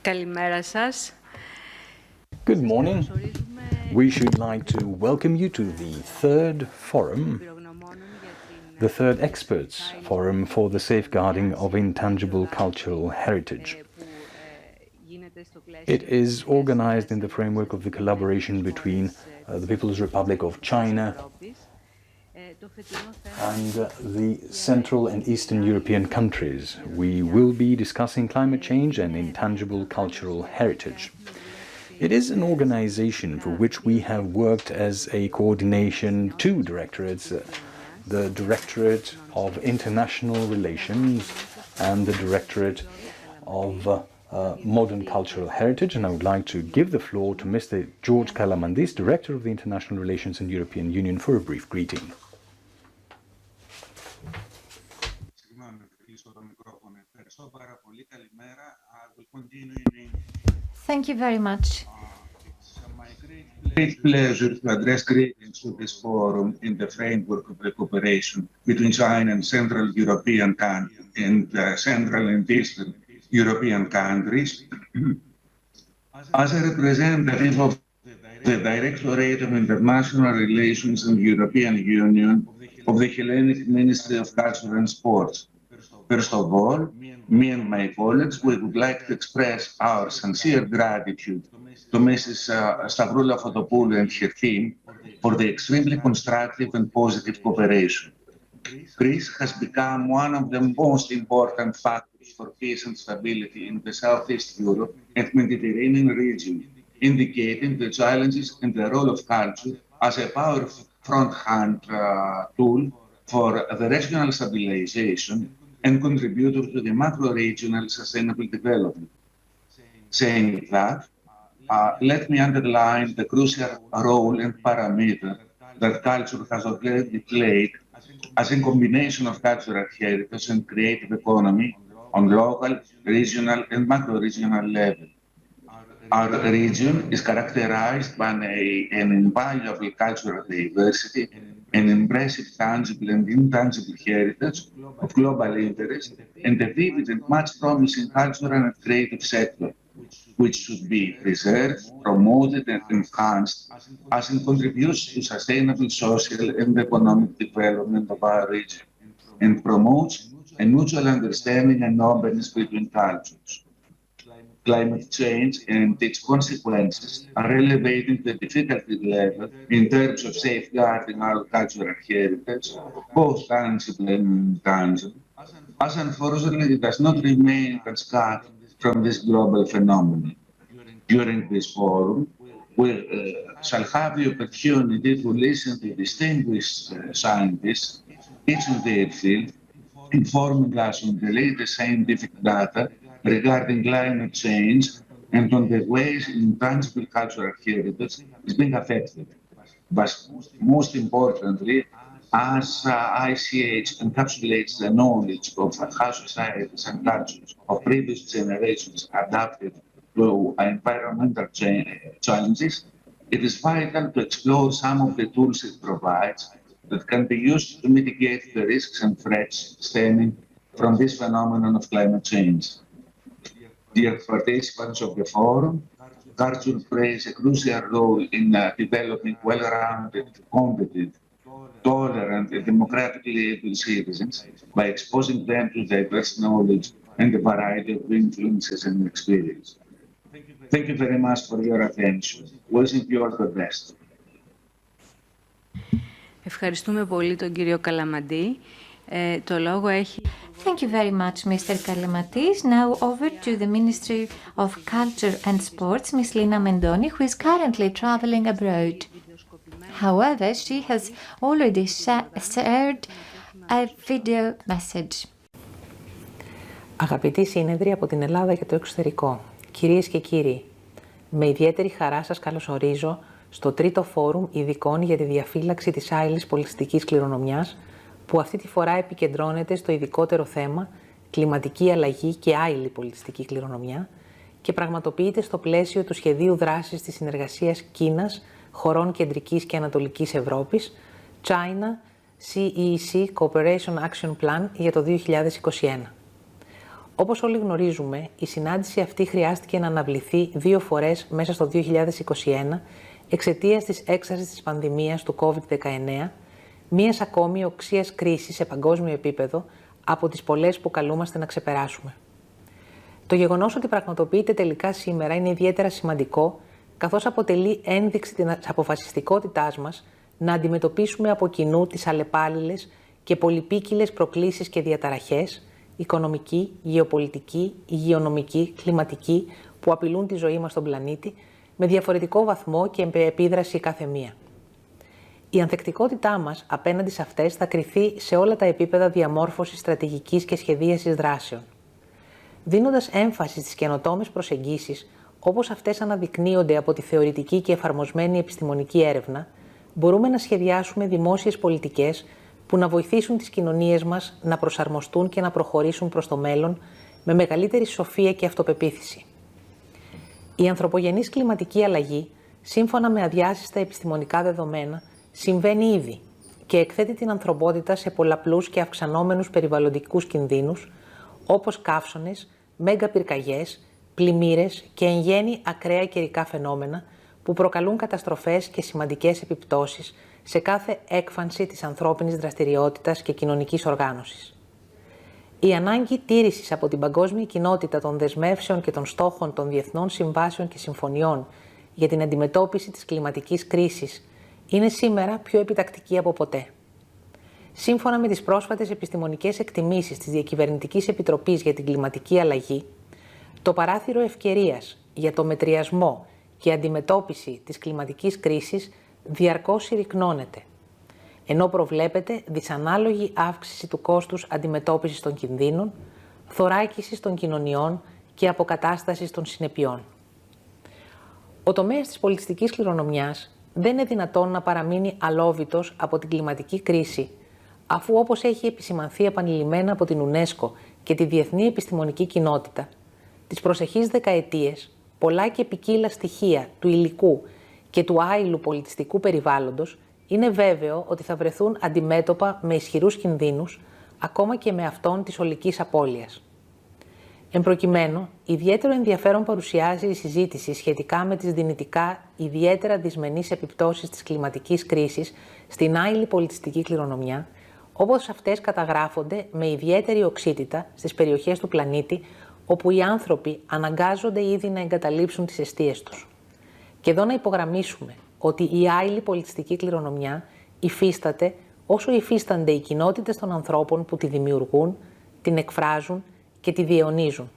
Καλημέρα σας. Good morning. We should like to welcome you to the third forum, the third experts forum for the safeguarding of intangible cultural heritage. It is organized in the framework of the collaboration between the People's Republic of China and the Central and Eastern European countries. We will be discussing climate change and intangible cultural heritage. It is an organization for which we have worked as a coordination two directorates, the Directorate of International Relations and the Directorate of Modern Cultural Heritage, and I would like to give the floor to Mr. Georgios Kalamantis, Director of the International Relations and European Union, for a brief greeting. Thank you very much. It's my great pleasure to address greetings to this forum in the framework of the cooperation between China and Central European and Central and Eastern European countries. As a representative of the Directorate of International Relations and European Union of the Hellenic Ministry of Culture and Sports, first of all, me and my colleagues, we would like to express our sincere gratitude to Mrs. Stavroula Fotopoulou and her team for the extremely constructive and positive cooperation. Greece has become one of the most important factors for peace and stability in the Southeast Europe and Mediterranean region, indicating the challenges and the role of culture as a powerful front-hand tool for the regional stabilization and contributor to the macro-regional sustainable development. Saying that, let me underline the crucial role and parameter that culture has already played as a combination of cultural heritage and creative economy on local, regional, and macro-regional level. Our region is characterized by an invaluable cultural diversity, an impressive tangible and intangible heritage of global interest, and a vivid and much promising cultural and creative sector, which should be preserved, promoted, and enhanced as it contributes to sustainable social and economic development of our region, and promotes a mutual understanding and openness between cultures. Climate change and its consequences are elevating the difficulty level in terms of safeguarding our cultural heritage, both tangible and intangible, as unfortunately it does not remain unscarred from this global phenomenon. During this forum, we shall have the opportunity to listen to distinguished scientists, each in their field, informing us on the latest scientific data regarding climate change and on the ways intangible cultural heritage is being affected. But most importantly, as ICH encapsulates the knowledge of how societies and cultures of previous generations adapted to environmental challenges, it is vital to explore some of the tools it provides that can be used to mitigate the risks and threats stemming from this phenomenon of climate change. Dear participants of the forum, culture plays a crucial role in developing well-rounded, competent, tolerant, and democratically able citizens by exposing them to diverse knowledge and a variety of influences and experience. Thank you very much for your attention. Wishing you all the best. Ευχαριστούμε πολύ τον κύριο Καλαμαντή. Το λόγο έχει... Thank you very much, Mr. Kalamantis. Now over to the Ministry of Culture and Sports, Ms. Lina Mendoni, who is currently traveling abroad. However, she has already shared a video message. Αγαπητοί σύνεδροι από την Ελλάδα και το εξωτερικό, κυρίες και κύριοι, με ιδιαίτερη χαρά σας καλωσορίζω στο τρίτο φόρουμ ειδικών για τη διαφύλαξη της άειλης πολιτιστικής κληρονομιάς, που αυτή τη φορά επικεντρώνεται στο ειδικότερο θέμα κλιματική αλλαγή και άειλη πολιτιστική κληρονομιά και πραγματοποιείται στο πλαίσιο του σχεδίου δράσης της συνεργασίας Κίνας, χωρών Κεντρικής και Ανατολικής Ευρώπης, China CEEC Cooperation Action Plan για το 2021. Όπως όλοι γνωρίζουμε, η συνάντηση αυτή χρειάστηκε να αναβληθεί 2 φορές μέσα στο 2021 εξαιτίας της έξαρσης της πανδημίας του COVID-19, μίας ακόμη οξείας κρίσης σε παγκόσμιο επίπεδο από τις πολλές που καλούμαστε να ξεπεράσουμε. Το γεγονός ότι πραγματοποιείται τελικά σήμερα είναι ιδιαίτερα σημαντικό, καθώς αποτελεί ένδειξη της αποφασιστικότητάς μας να αντιμετωπίσουμε από κοινού τις αλλεπάλληλες και πολυπίκυλες προκλήσεις και διαταραχές, οικονομική, γεωπολιτική, υγειονομική, κλιματική, που απειλούν τη ζωή μας στον πλανήτη, με διαφορετικό βαθμό και επίδραση κάθε μία. Η ανθεκτικότητά μας απέναντι σε αυτές θα κριθεί σε όλα τα επίπεδα διαμόρφωσης στρατηγικής και σχεδίασης δράσεων. Δίνοντας έμφαση στις καινοτόμες προσεγγίσεις, όπως αυτές αναδεικνύονται από τη θεωρητική και εφαρμοσμένη επιστημονική έρευνα, μπορούμε να σχεδιάσουμε δημόσιες πολιτικές που να βοηθήσουν τις κοινωνίες μας να προσαρμοστούν και να προχωρήσουν προς το μέλλον με μεγαλύτερη σοφία και αυτοπεποίθηση. Η ανθρωπογενής κλιματική αλλαγή, σύμφωνα με αδιάσυστα επιστημονικά δεδομένα, συμβαίνει ήδη και εκθέτει την ανθρωπότητα σε πολλαπλούς και αυξανόμενους περιβαλλοντικούς κινδύνους, όπως καύσωνες, μέγα-πυρκαγιές, πλημμύρες και εν γέννη ακραία καιρικά φαινόμενα που προκαλούν καταστροφές και σημαντικές επιπτώσεις σε κάθε έκφανση της ανθρώπινης δραστηριότητας και κοινωνικής οργάνωσης. Η ανάγκη τήρησης από την παγκόσμια κοινότητα των δεσμεύσεων και των στόχων των διεθνών συμβάσεων και συμφωνιών για την αντιμετώπιση της κλιματικής κρίσης είναι σήμερα πιο επιτακτική από ποτέ. Σύμφωνα με τις πρόσφατες επιστημονικές εκτιμήσεις της Διακυβερνητικής Επιτροπής για την Κλιματική Αλλαγή, το παράθυρο ευκαιρίας για το μετριασμό και αντιμετώπιση της κλιματικής κρίσης διαρκώς συρρυκνώνεται, ενώ προβλέπεται δυσανάλογη αύξηση του κόστους αντιμετώπισης των κινδύνων, θωράκισης των κοινωνιών και αποκατάστασης των συνεπειών. Ο τομέας της πολιτιστικής κληρονομιάς δεν είναι δυνατόν να παραμείνει αλόβητος από την κλιματική κρίση, αφού, όπως έχει επισημανθεί επανειλημμένα από την UNESCO και τη διεθνή επιστημονική κοινότητα, τις προσεχείς δεκαετίες πολλά και ποικίλα στοιχεία του υλικού και του άειλου πολιτιστικού περιβάλλοντος είναι βέβαιο ότι θα βρεθούν αντιμέτωπα με ισχυρούς κινδύνους, ακόμα και με αυτόν της ολικής απώλειας. Εν προκειμένου, ιδιαίτερο ενδιαφέρον παρουσιάζει η συζήτηση σχετικά με τις δυνητικά ιδιαίτερα δυσμενείς επιπτώσεις της κλιματικής κρίσης στην άειλη πολιτιστική κληρονομιά, όπως αυτές καταγράφονται με ιδιαίτερη οξύτητα στις περιοχές του πλανήτη όπου οι άνθρωποι αναγκάζονται ήδη να εγκαταλείψουν τις εστίες τους. Και εδώ να υπογραμμίσουμε ότι η άειλη πολιτιστική κληρονομιά υφίσταται όσο υφίστανται οι κοινότητες των ανθρώπων που τη δημιουργούν, την εκφράζουν και τη διαιωνίζουν.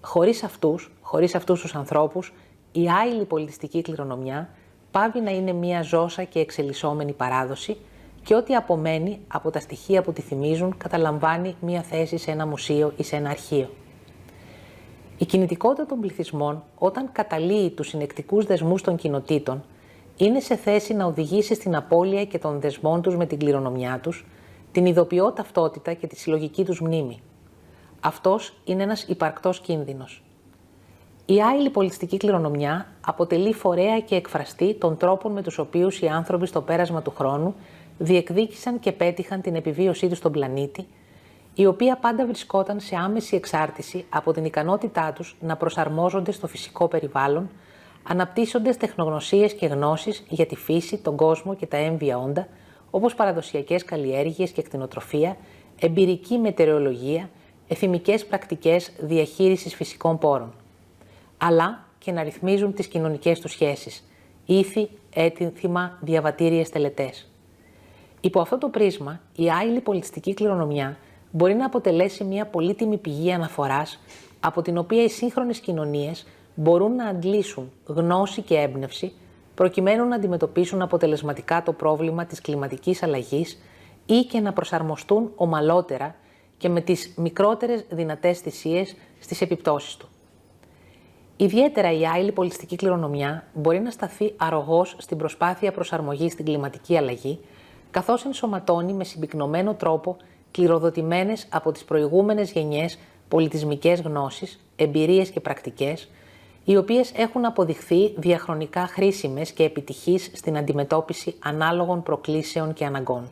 Χωρίς αυτούς τους ανθρώπους, η άειλη πολιτιστική κληρονομιά πάβει να είναι μια ζώσα και εξελισσόμενη παράδοση και ό,τι απομένει από τα στοιχεία που τη θυμίζουν καταλαμβάνει μια θέση σε ένα μουσείο ή σε ένα αρχείο. Η κινητικότητα των πληθυσμών, όταν καταλύει τους συνεκτικούς δεσμούς των κοινοτήτων, είναι σε θέση να οδηγήσει στην απώλεια και των δεσμών τους με την κληρονομιά τους, την ειδοποιώ ταυτότητα και τη συλλογική τους μνήμη. Αυτός είναι ένας υπαρκτός κίνδυνος. Η άειλη πολιτιστική κληρονομιά αποτελεί φορέα και εκφραστή των τρόπων με τους οποίους οι άνθρωποι στο πέρασμα του χρόνου διεκδίκησαν και πέτυχαν την επιβίωσή τους στον πλανήτη, η οποία πάντα βρισκόταν σε άμεση εξάρτηση από την ικανότητά τους να προσαρμόζονται στο φυσικό περιβάλλον, αναπτύσσοντας τεχνογνωσίες και γνώσεις για τη φύση, τον κόσμο και τα έμβια όντα, όπως παραδοσιακές καλλιέργειες και κτηνοτροφία, εμπειρική μετεωρολογία, εφημικές πρακτικές διαχείρισης φυσικών πόρων, αλλά και να ρυθμίζουν τις κοινωνικές τους σχέσεις, ήθη, έθιμα, διαβατήριες τελετές. Υπό αυτό το πρίσμα, η άειλη πολιτιστική κληρονομιά μπορεί να αποτελέσει μια πολύτιμη πηγή αναφοράς, από την οποία οι σύγχρονες κοινωνίες μπορούν να αντλήσουν γνώση και έμπνευση, προκειμένου να αντιμετωπίσουν αποτελεσματικά το πρόβλημα της κλιματικής αλλαγής ή και να προσαρμοστούν ομαλότερα και με τις μικρότερες δυνατές θυσίες στις επιπτώσεις του. Ιδιαίτερα η άειλη πολιτιστική κληρονομιά μπορεί να σταθεί αρρωγός στην προσπάθεια προσαρμογής στην κλιματική αλλαγή, καθώς ενσωματώνει με συμπυκνωμένο τρόπο κληροδοτημένες από τις προηγούμενες γενιές πολιτισμικές γνώσεις, εμπειρίες και πρακτικές, οι οποίες έχουν αποδειχθεί διαχρονικά χρήσιμες και επιτυχείς στην αντιμετώπιση ανάλογων προκλήσεων και αναγκών.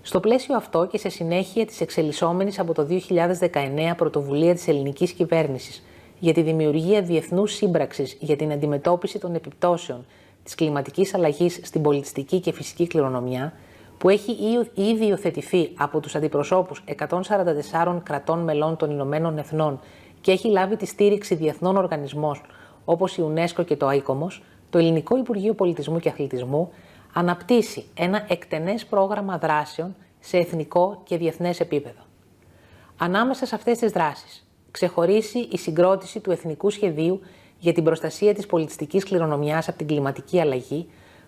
Στο πλαίσιο αυτό και σε συνέχεια της εξελισσόμενης από το 2019 πρωτοβουλία της ελληνικής κυβέρνησης για τη δημιουργία διεθνούς σύμπραξης για την αντιμετώπιση των επιπτώσεων της κλιματικής αλλαγής στην πολιτιστική και φυσική κληρονομιά, που έχει ήδη υιοθετηθεί από τους αντιπροσώπους 144 κρατών μελών των Ηνωμένων Εθνών και έχει λάβει τη στήριξη διεθνών οργανισμών όπως η UNESCO και το ICOMOS, το Ελληνικό Υπουργείο Πολιτισμού και Αθλητισμού αναπτύσσει ένα εκτενές πρόγραμμα δράσεων σε εθνικό και διεθνές επίπεδο. Ανάμεσα σε αυτές τις δράσεις, ξεχωρίσει η συγκρότηση του Εθνικού Σχεδίου για την προστασία της πολιτιστικής κληρονομιάς από την κλιματική αλλαγή,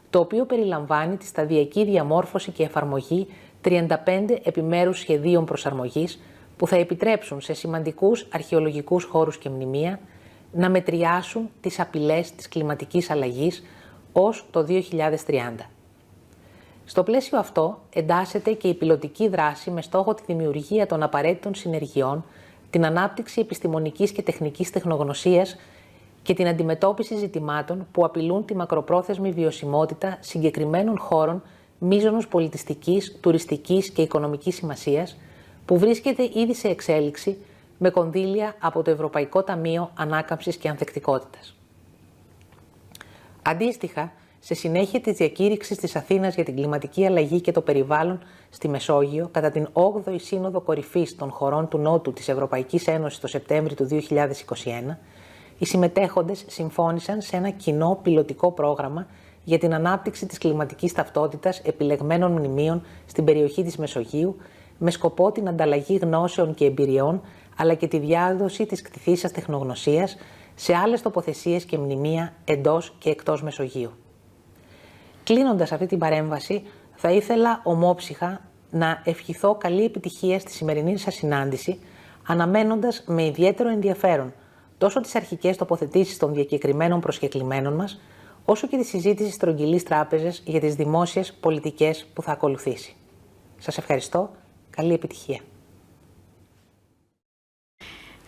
το οποίο περιλαμβάνει τη σταδιακή διαμόρφωση και εφαρμογή 35 επιμέρους σχεδίων προσαρμογής που θα επιτρέψουν σε σημαντικούς αρχαιολογικούς χώρους και μνημεία να μετριάσουν τις απειλές της κλιματικής αλλαγής ως το 2030. Στο πλαίσιο αυτό εντάσσεται και η πιλωτική δράση με στόχο τη δημιουργία των απαραίτητων συνεργειών, την ανάπτυξη επιστημονικής και τεχνικής τεχνογνωσίας και την αντιμετώπιση ζητημάτων που απειλούν τη μακροπρόθεσμη βιωσιμότητα συγκεκριμένων χώρων μείζωνος πολιτιστικής, τουριστικής και οικονομικής σημασίας, που βρίσκεται ήδη σε εξέλιξη με κονδύλια από το Ευρωπαϊκό Ταμείο Ανάκαμψης και Ανθεκτικότητας. Αντίστοιχα, σε συνέχεια της διακήρυξης της Αθήνας για την κλιματική αλλαγή και το περιβάλλον στη Μεσόγειο, κατά την 8η Σύνοδο Κορυφής των χωρών του Νότου της Ευρωπαϊκής Ένωσης το Σεπτέμβριο του 2021, οι συμμετέχοντες συμφώνησαν σε ένα κοινό πιλωτικό πρόγραμμα για την ανάπτυξη της κλιματικής ταυτότητας επιλεγμένων μνημείων στην περιοχή της Μεσογείου, με σκοπό την ανταλλαγή γνώσεων και εμπειριών, αλλά και τη διάδοση της κτηθήσας τεχνογνωσίας σε άλλες τοποθεσίες και μνημεία εντός και εκτός Μεσογείου. Κλείνοντας αυτή την παρέμβαση, θα ήθελα ομόψυχα να ευχηθώ καλή επιτυχία στη σημερινή σας συνάντηση, αναμένοντας με ιδιαίτερο ενδιαφέρον τόσο τις αρχικές τοποθετήσεις των διακεκριμένων προσκεκλημένων μας, όσο και τη συζήτηση στρογγυλής τράπεζας για τις δημόσιες πολιτικές που θα ακολουθήσει. Σας ευχαριστώ. Καλή επιτυχία.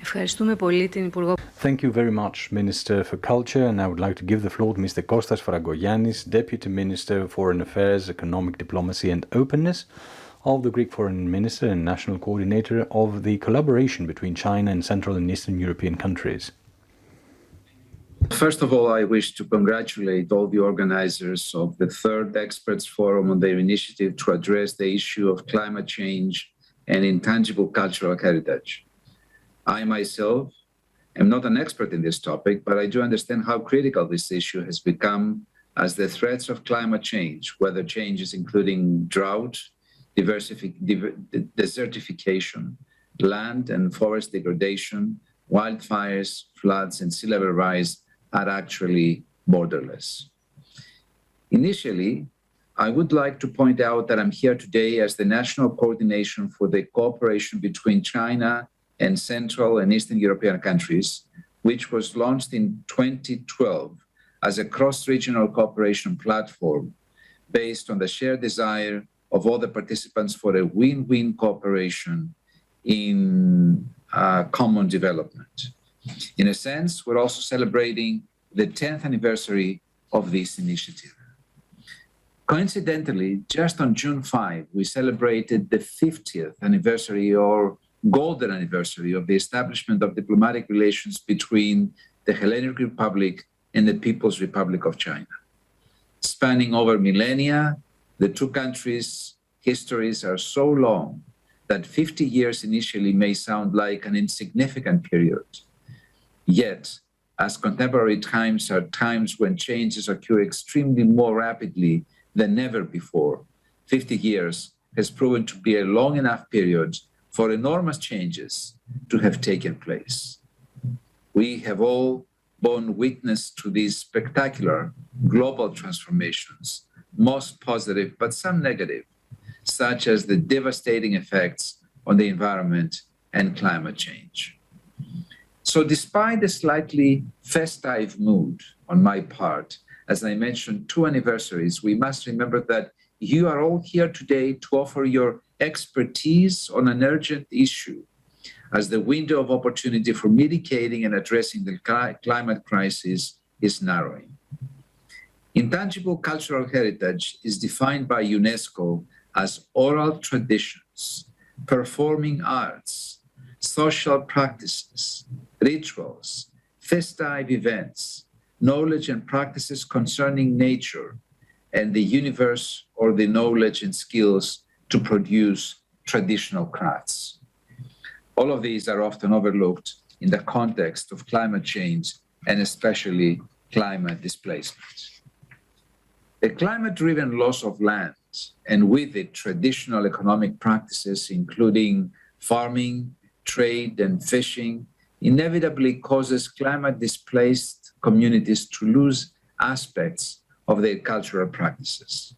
Ευχαριστούμε πολύ την Υπουργό. Thank you very much, Minister for Culture, and I would like to give the floor to Mr. Costas Fragkogiannis, Deputy Minister for Foreign Affairs, Economic Diplomacy and Openness of the Greek Foreign Minister and National Coordinator of the collaboration between China and Central and Eastern European countries. First of all, I wish to congratulate all the organizers of the third Experts Forum on their initiative to address the issue of climate change and intangible cultural heritage. I myself am not an expert in this topic, but I do understand how critical this issue has become as the threats of climate change, weather changes including drought, desertification, land and forest degradation, wildfires, floods, and sea level rise are actually borderless. Initially, I would like to point out that I'm here today as the National Coordination for the Cooperation between China and Central and Eastern European countries, which was launched in 2012 as a cross-regional cooperation platform based on the shared desire of all the participants for a win-win cooperation in common development. In a sense, we're also celebrating the 10th anniversary of this initiative. Coincidentally, just on June 5, we celebrated the 50th anniversary or golden anniversary of the establishment of diplomatic relations between the Hellenic Republic and the People's Republic of China. Spanning over millennia, the two countries' histories are so long that 50 years initially may sound like an insignificant period. Yet, as contemporary times are times when changes occur extremely more rapidly than ever before, 50 years has proven to be a long enough period for enormous changes to have taken place. We have all borne witness to these spectacular global transformations, most positive but some negative, such as the devastating effects on the environment and climate change. So despite the slightly festive mood on my part, as I mentioned, 2 anniversaries, we must remember that you are all here today to offer your expertise on an urgent issue, as the window of opportunity for mitigating and addressing the climate crisis is narrowing. Intangible cultural heritage is defined by UNESCO as oral traditions, performing arts, social practices, rituals, festive events, knowledge and practices concerning nature and the universe, or the knowledge and skills to produce traditional crafts. All of these are often overlooked in the context of climate change and especially climate displacement. The climate-driven loss of land, and with it traditional economic practices including farming, trade and fishing, inevitably causes climate-displaced communities to lose aspects of their cultural practices.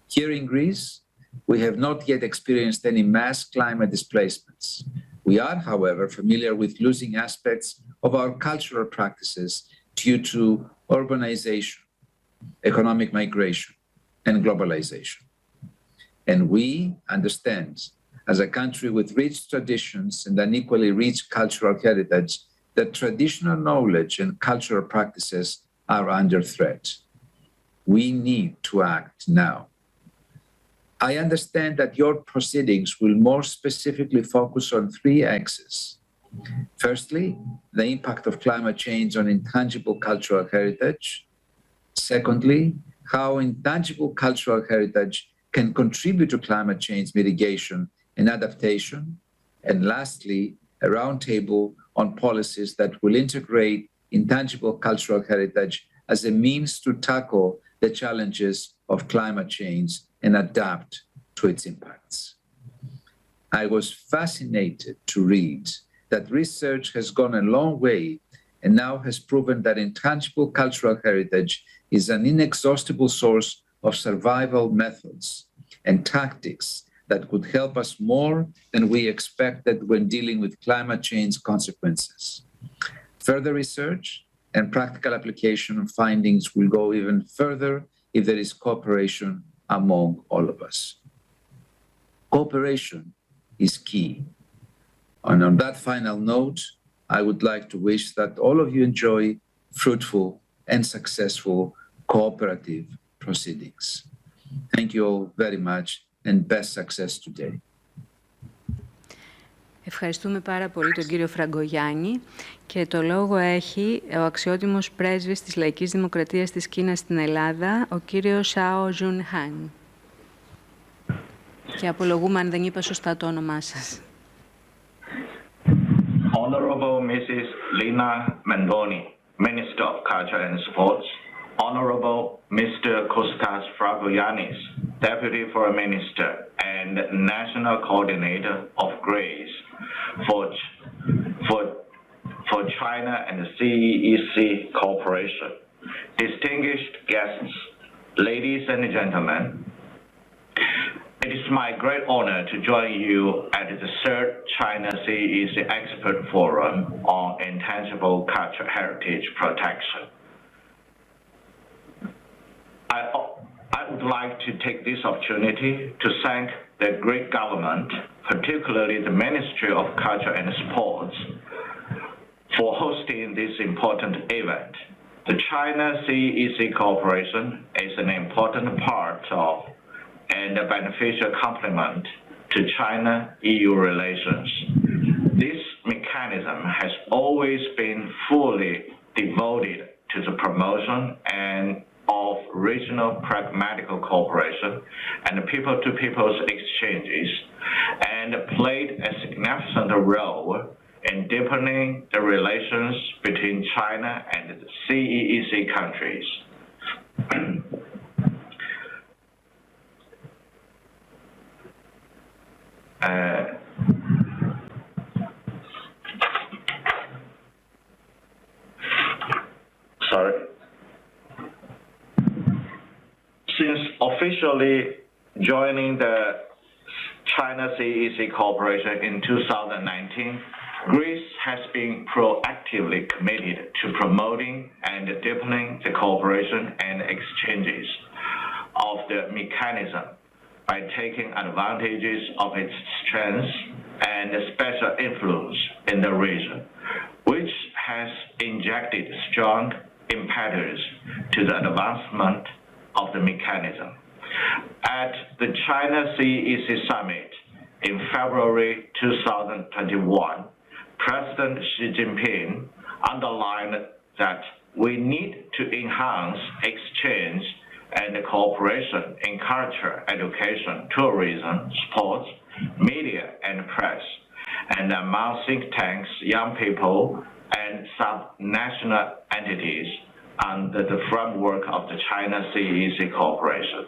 Here in Greece, we have not yet experienced any mass climate displacements. We are, however, familiar with losing aspects of our cultural practices due to urbanization, economic migration, and globalization. And we understand, as a country with rich traditions and an equally rich cultural heritage, that traditional knowledge and cultural practices are under threat. We need to act now. I understand that your proceedings will more specifically focus on three axes. Firstly, the impact of climate change on intangible cultural heritage. Secondly, how intangible cultural heritage can contribute to climate change mitigation and adaptation. And lastly, a roundtable on policies that will integrate intangible cultural heritage as a means to tackle the challenges of climate change and adapt to its impacts. I was fascinated to read that research has gone a long way and now has proven that intangible cultural heritage is an inexhaustible source of survival methods and tactics that could help us more than we expected when dealing with climate change consequences. Further research and practical application of findings will go even further if there is cooperation among all of us. Cooperation is key. And on that final note, I would like to wish that all of you enjoy fruitful and successful cooperative proceedings. Thank you all very much and best success today. Ευχαριστούμε πάρα πολύ τον κύριο Φραγκογιάννη και το λόγο έχει ο αξιότιμος πρέσβης της Λαϊκής Δημοκρατίας της Κίνας στην Ελλάδα, ο κύριος Xiao Junzheng. Και απολογούμε αν δεν είπα σωστά το όνομά σας. Honorable Mrs. Lina Mendoni, Minister of Culture and Sports, Honorable Mr. Costas Fragkogiannis, Deputy Foreign Minister and National Coordinator of Greece for China and the CEEC cooperation, distinguished guests, ladies and gentlemen, it is my great honor to join you at the third China CEEC Expert Forum on Intangible Cultural Heritage Protection. I would like to take this opportunity to thank the Greek government, particularly the Ministry of Culture and Sports, for hosting this important event. The China CEEC cooperation is an important part of and a beneficial complement to China-EU relations. This mechanism has always been fully devoted to the promotion and of regional pragmatic cooperation and people-to-people exchanges, and played a significant role in deepening the relations between China and the CEEC countries. Since officially joining the China CEEC cooperation in 2019, Greece has been proactively committed to promoting and deepening the cooperation and exchanges of the mechanism by taking advantages of its strengths and special influence in the region, which has injected strong impetus to the advancement of the mechanism. At the China CEEC Summit in February 2021, President Xi Jinping underlined that we need to enhance exchange and cooperation in culture, education, tourism, sports, media, and press, and among think tanks, young people, and sub-national entities under the framework of the China CEEC cooperation.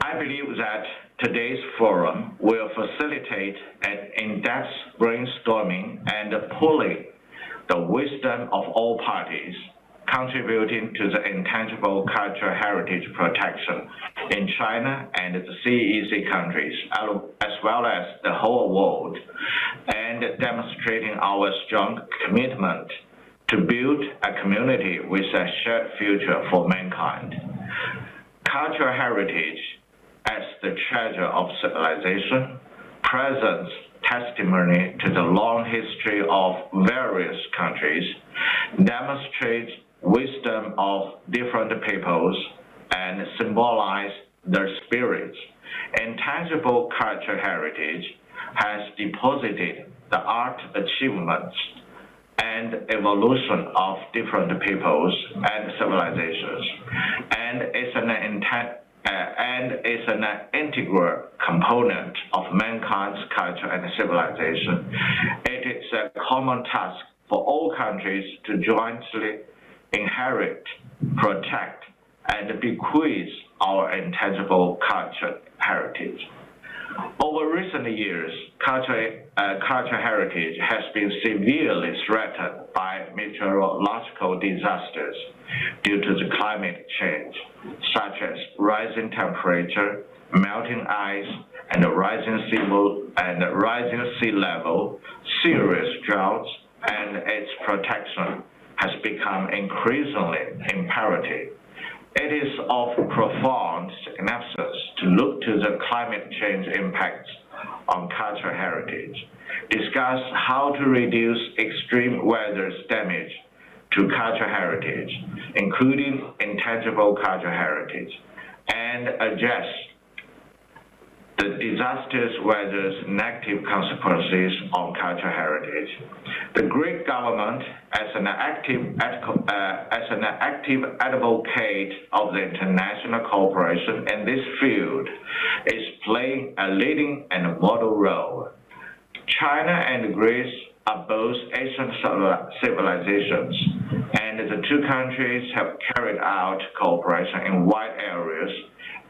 I believe that today's forum will facilitate an in-depth brainstorming and pooling the wisdom of all parties, contributing to the intangible cultural heritage protection in China and the CEEC countries, as well as the whole world, and demonstrating our strong commitment to build a community with a shared future for mankind. Cultural heritage, as the treasure of civilization, presents testimony to the long history of various countries, demonstrates wisdom of different peoples, and symbolize their spirits. Intangible cultural heritage has deposited the art achievements and evolution of different peoples and civilizations, and is an integral component of mankind's culture and civilization. It is a common task for all countries to jointly inherit, protect, and bequeath our intangible cultural heritage. Over recent years, cultural heritage has been severely threatened by meteorological disasters due to the climate change, such as rising temperature, melting ice, and rising sea level, serious droughts, and its protection has become increasingly imperative. It is of profound significance to look to the climate change impacts on cultural heritage, discuss how to reduce extreme weather's damage to cultural heritage, including intangible cultural heritage, and address the disastrous weather's negative consequences on cultural heritage. The Greek government, as an active advocate of the international cooperation in this field, is playing a leading and model role. China and Greece are both Asian civilizations, and the two countries have carried out cooperation in wide areas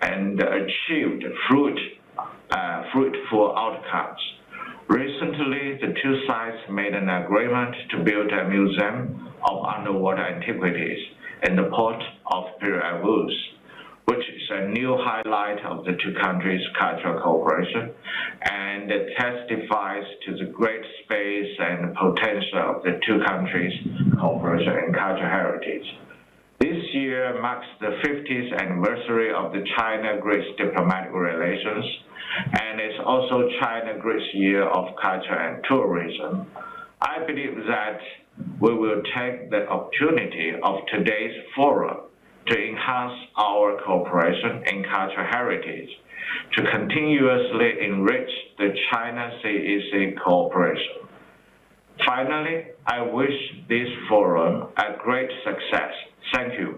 and achieved fruitful outcomes. Recently, the two sides made an agreement to build a museum of underwater antiquities in the port of Piraeus, which is a new highlight of the two countries' cultural cooperation, and it testifies to the great space and potential of the two countries' cooperation in cultural heritage. This year marks the 50th anniversary of the China-Greece diplomatic relations, and it's also China-Greece Year of Culture and Tourism. I believe that we will take the opportunity of today's forum to enhance our cooperation in cultural heritage, to continuously enrich the China CEEC cooperation. Finally, I wish this forum a great success. Thank you.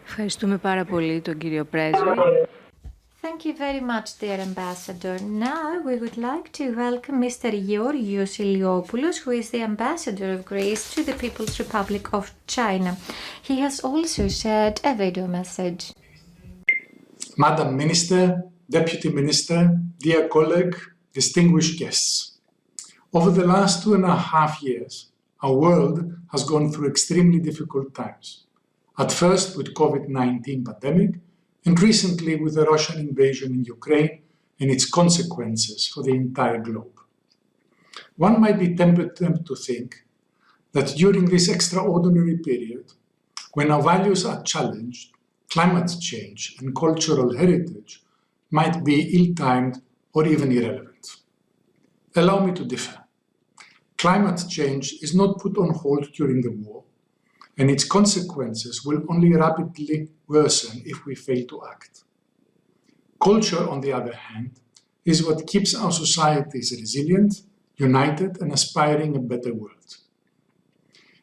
Ευχαριστούμε πάρα πολύ τον κύριο Πρέσβη. Thank you very much, dear Ambassador. Now we would like to welcome Mr. Georgios Iliopoulos, who is the Ambassador of Greece to the People's Republic of China. He has also shared a video message. Madam Minister, Deputy Minister, dear colleague, distinguished guests. Over the last 2.5 years, our world has gone through extremely difficult times. At first with COVID-19 pandemic, and recently with the Russian invasion in Ukraine and its consequences for the entire globe. One might be tempted to think that during this extraordinary period, when our values are challenged, climate change and cultural heritage might be ill-timed or even irrelevant. Allow me to differ. Climate change is not put on hold during the war, and its consequences will only rapidly worsen if we fail to act. Culture, on the other hand, is what keeps our societies resilient, united, and aspiring a better world.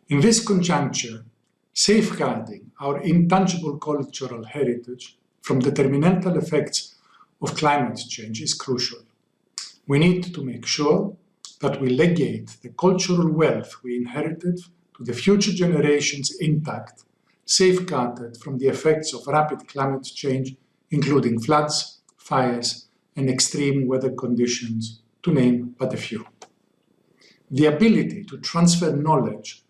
In this conjuncture, safeguarding our intangible cultural heritage from the detrimental effects of climate change is crucial. We need to make sure that we legate the cultural wealth we inherited to the future generations intact, safeguarded from the effects of rapid climate change, including floods, fires, and extreme weather conditions, to name but a few. The ability to transfer knowledge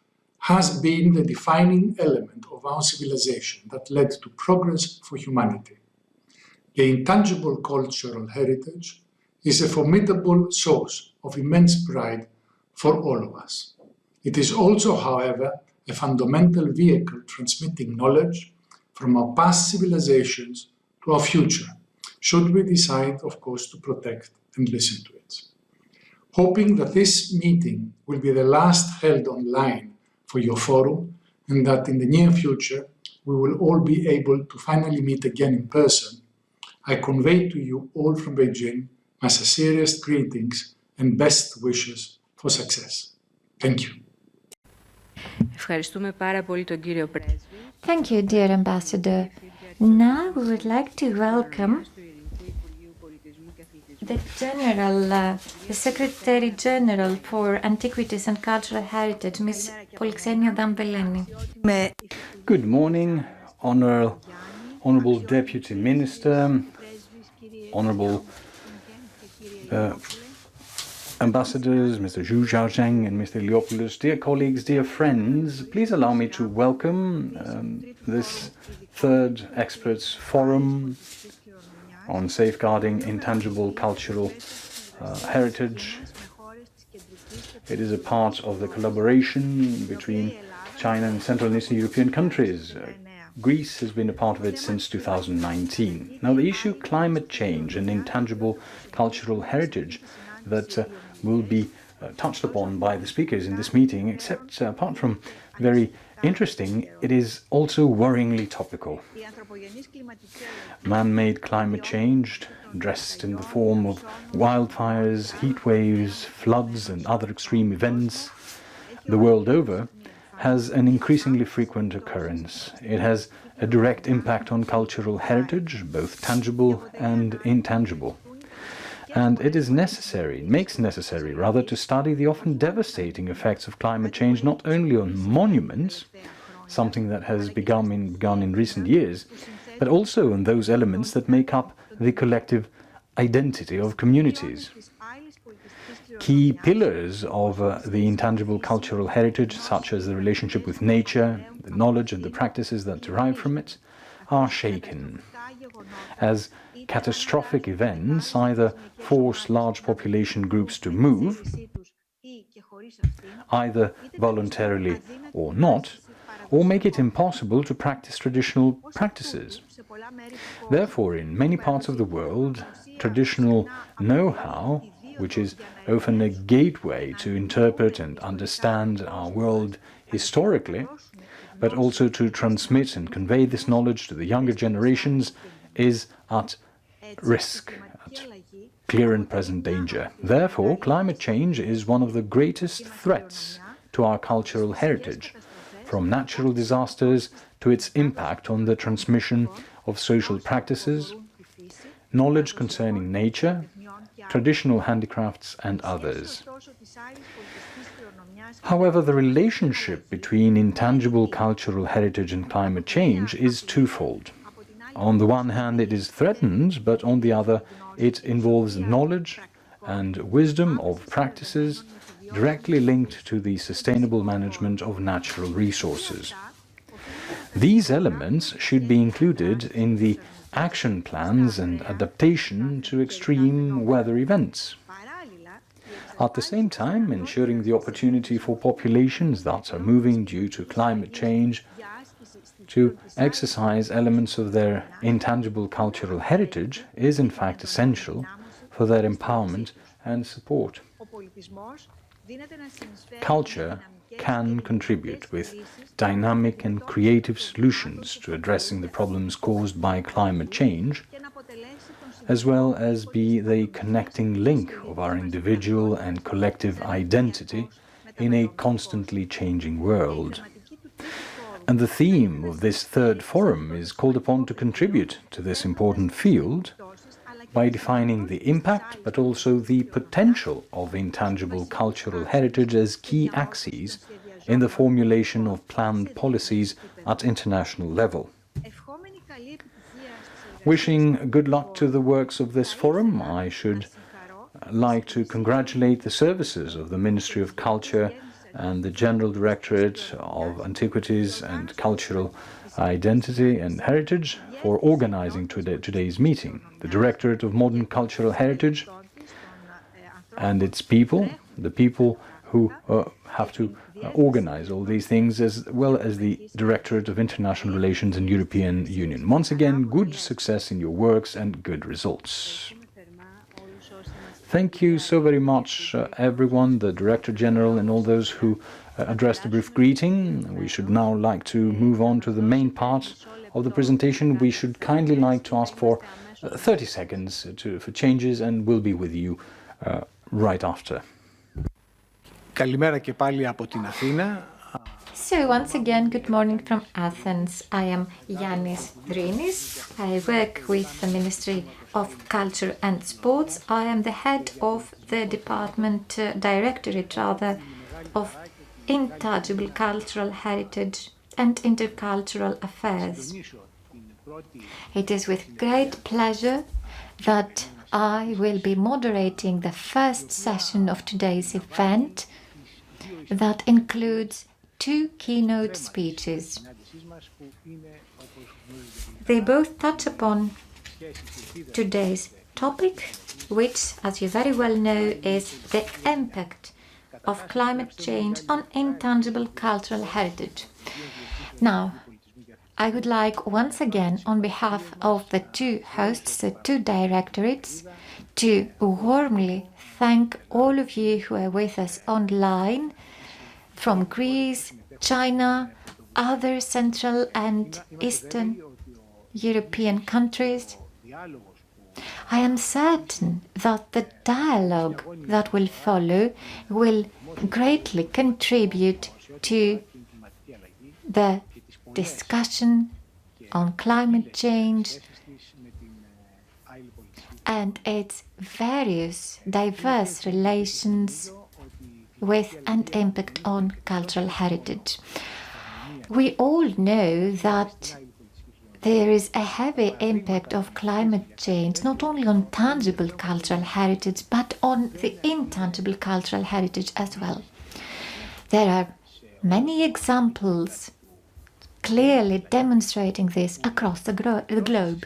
has been the defining element of our civilization that led to progress for humanity. The intangible cultural heritage is a formidable source of immense pride for all of us. It is also, however, a fundamental vehicle transmitting knowledge from our past civilizations to our future, should we decide, of course, to protect and listen to it. Hoping that this meeting will be the last held online for your forum, and that in the near future we will all be able to finally meet again in person, I convey to you all from Beijing my sincerest greetings and best wishes for success. Thank you. Ευχαριστούμε πάρα πολύ τον κύριο Πρέσβη. Thank you, dear Ambassador. Now we would like to welcome the Secretary General for Antiquities and Cultural Heritage, Ms. Polixeni Veleni. Good morning, Honourable Deputy Minister, Honourable Ambassadors, Mr. Junzheng and Mr. Iliopoulos, dear colleagues, dear friends, please allow me to welcome this third experts forum on safeguarding intangible cultural heritage. It is a part of the collaboration between China and Central and Eastern European countries. Greece has been a part of it since 2019. Now, the issue climate change and intangible cultural heritage that will be touched upon by the speakers in this meeting, except apart from very interesting, it is also worryingly topical. Man-made climate change, dressed in the form of wildfires, heat waves, floods and other extreme events the world over, has an increasingly frequent occurrence. It has a direct impact on cultural heritage, both tangible and intangible. And it is necessary, makes necessary rather, to study the often devastating effects of climate change not only on monuments, something that has begun in recent years, but also on those elements that make up the collective identity of communities. Key pillars of the intangible cultural heritage, such as the relationship with nature, the knowledge and the practices that derive from it, are shaken, as catastrophic events either force large population groups to move, either voluntarily or not, or make it impossible to practice traditional practices. Therefore, in many parts of the world, traditional know-how, which is often a gateway to interpret and understand our world historically, but also to transmit and convey this knowledge to the younger generations, is at risk, at clear and present danger. Therefore, climate change is one of the greatest threats to our cultural heritage, from natural disasters to its impact on the transmission of social practices, knowledge concerning nature, traditional handicrafts and others. However, the relationship between intangible cultural heritage and climate change is twofold. On the one hand, it is threatened, but on the other, it involves knowledge and wisdom of practices directly linked to the sustainable management of natural resources. These elements should be included in the action plans and adaptation to extreme weather events. At the same time, ensuring the opportunity for populations that are moving due to climate change to exercise elements of their intangible cultural heritage is in fact essential for their empowerment and support. Culture can contribute with dynamic and creative solutions to addressing the problems caused by climate change, as well as be the connecting link of our individual and collective identity in a constantly changing world. And the theme of this third forum is called upon to contribute to this important field by defining the impact, but also the potential of intangible cultural heritage as key axes in the formulation of planned policies at international level. Wishing good luck to the works of this forum, I should like to congratulate the services of the Ministry of Culture and the General Directorate of Antiquities and Cultural Identity and Heritage for organizing today's meeting, the Directorate of Modern Cultural Heritage and its people, the people who have to organize all these things, as well as the Directorate of International Relations and European Union. Once again, good success in your works and good results. Thank you so very much, everyone, the Director General and all those who addressed a brief greeting. We should now like to move on to the main part of the presentation. We should kindly like to ask for 30 seconds for changes, and we'll be with you right after. Καλημέρα και πάλι από την Αθήνα. So once again, good morning from Athens. I am Ioannis Drinis. I work with the Ministry of Culture and Sports. I am the head of the department, Directorate rather, of Intangible Cultural Heritage and Intercultural Affairs. It is with great pleasure that I will be moderating the first session of today's event that includes two keynote speeches. They both touch upon today's topic, which, as you very well know, is the impact of climate change on intangible cultural heritage. Now, I would like once again, on behalf of the two hosts, the two directorates, to warmly thank all of you who are with us online from Greece, China, other Central and Eastern European countries. I am certain that the dialogue that will follow will greatly contribute to the discussion on climate change and its various diverse relations with and impact on cultural heritage. We all know that there is a heavy impact of climate change, not only on tangible cultural heritage, but on the intangible cultural heritage as well. There are many examples clearly demonstrating this across the globe.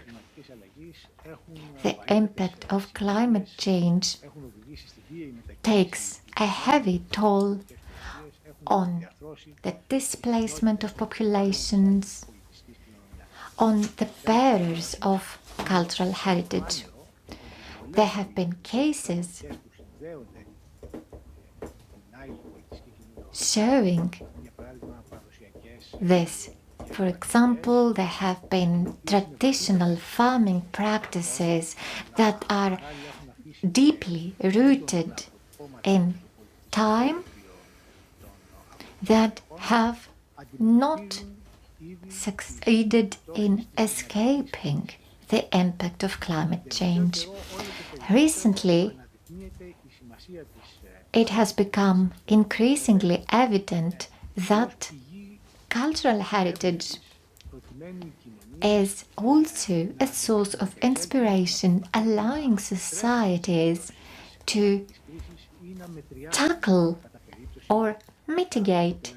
The impact of climate change takes a heavy toll on the displacement of populations, on the bearers of cultural heritage. There have been cases showing this. For example, there have been traditional farming practices that are deeply rooted in time that have not succeeded in escaping the impact of climate change. Recently, it has become increasingly evident that cultural heritage is also a source of inspiration, allowing societies to tackle or mitigate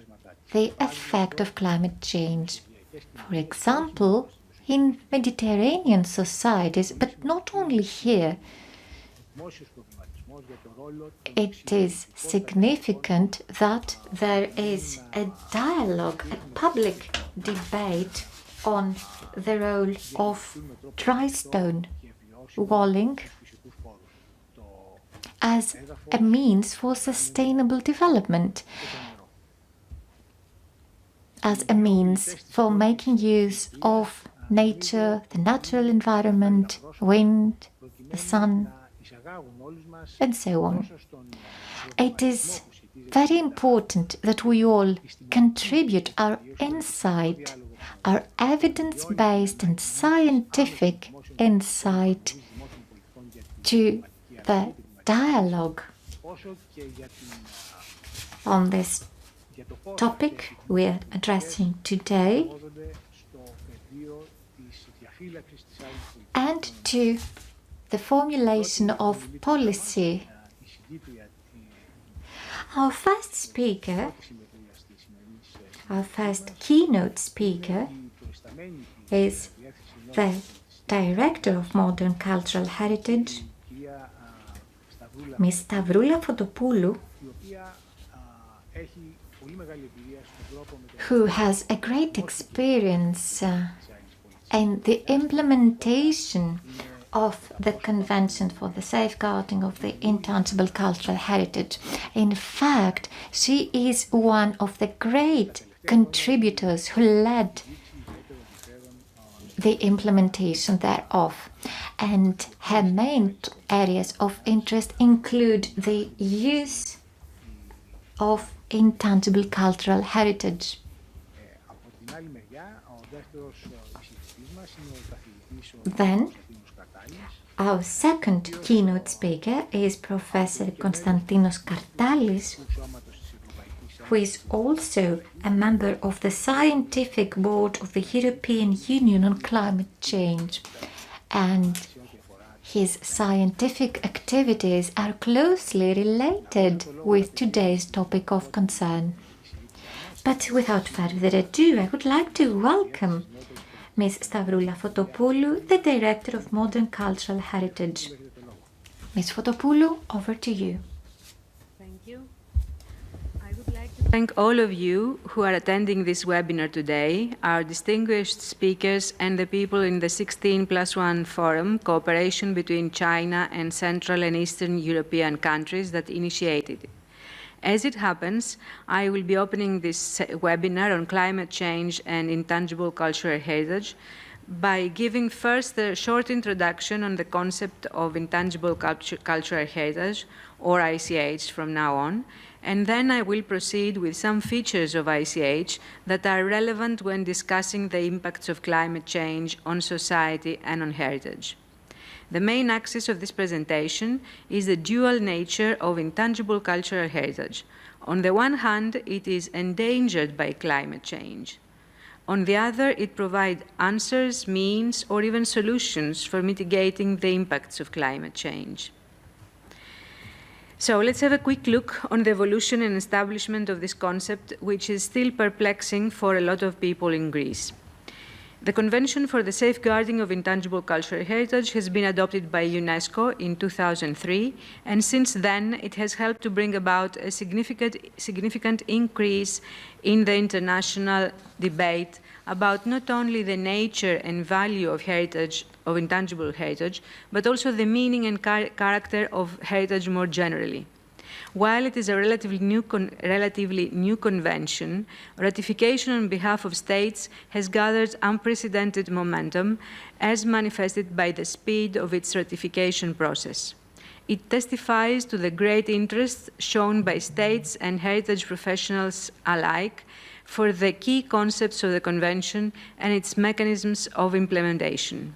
the effect of climate change. For example, in Mediterranean societies, but not only here, it is significant that there is a dialogue, a public debate on the role of dry stone walling as a means for sustainable development, as a means for making use of nature, the natural environment, wind, the sun, and so on. It is very important that we all contribute our insight, our evidence-based and scientific insight to the dialogue on this topic we are addressing today, and to the formulation of policy. Our first speaker, our first keynote speaker, is the Director of Modern Cultural Heritage, Ms. Stavroula Fotopoulou, who has a great experience in the implementation of the Convention for the Safeguarding of the Intangible Cultural Heritage. In fact, she is one of the great contributors who led the implementation thereof. And her main areas of interest include the use of intangible cultural heritage. Then, our second keynote speaker is Professor Constantinos Cartalis, who is also a member of the Scientific Board of the European Union on Climate Change, and his scientific activities are closely related with today's topic of concern. But without further ado, I would like to welcome Ms. Stavroula Fotopoulou, the Director of Modern Cultural Heritage. Ms. Fotopoulou, over to you. Thank you. I would like to thank all of you who are attending this webinar today, our distinguished speakers and the people in the 16+1 Forum, Cooperation between China and Central and Eastern European countries, that initiated it. As it happens, I will be opening this webinar on climate change and intangible cultural heritage by giving first a short introduction on the concept of intangible cultural heritage, or ICH from now on, and then I will proceed with some features of ICH that are relevant when discussing the impacts of climate change on society and on heritage. The main axis of this presentation is the dual nature of intangible cultural heritage. On the one hand, it is endangered by climate change. On the other, it provides answers, means, or even solutions for mitigating the impacts of climate change. So let's have a quick look on the evolution and establishment of this concept, which is still perplexing for a lot of people in Greece. The Convention for the Safeguarding of Intangible Cultural Heritage has been adopted by UNESCO in 2003, and since then it has helped to bring about a significant increase in the international debate about not only the nature and value of heritage, of intangible heritage, but also the meaning and character of heritage more generally. While it is a relatively new convention, ratification on behalf of states has gathered unprecedented momentum, as manifested by the speed of its ratification process. It testifies to the great interest shown by states and heritage professionals alike for the key concepts of the Convention and its mechanisms of implementation.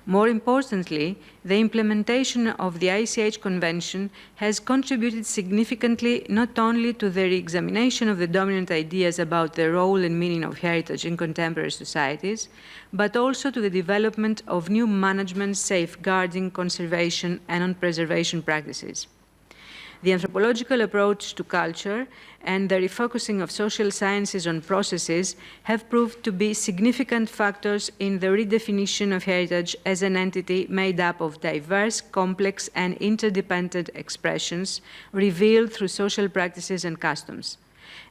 More importantly, the implementation of the ICH Convention has contributed significantly not only to the re-examination of the dominant ideas about the role and meaning of heritage in contemporary societies, but also to the development of new management, safeguarding, conservation, and preservation practices. The anthropological approach to culture and the refocusing of social sciences on processes have proved to be significant factors in the redefinition of heritage as an entity made up of diverse, complex, and interdependent expressions revealed through social practices and customs.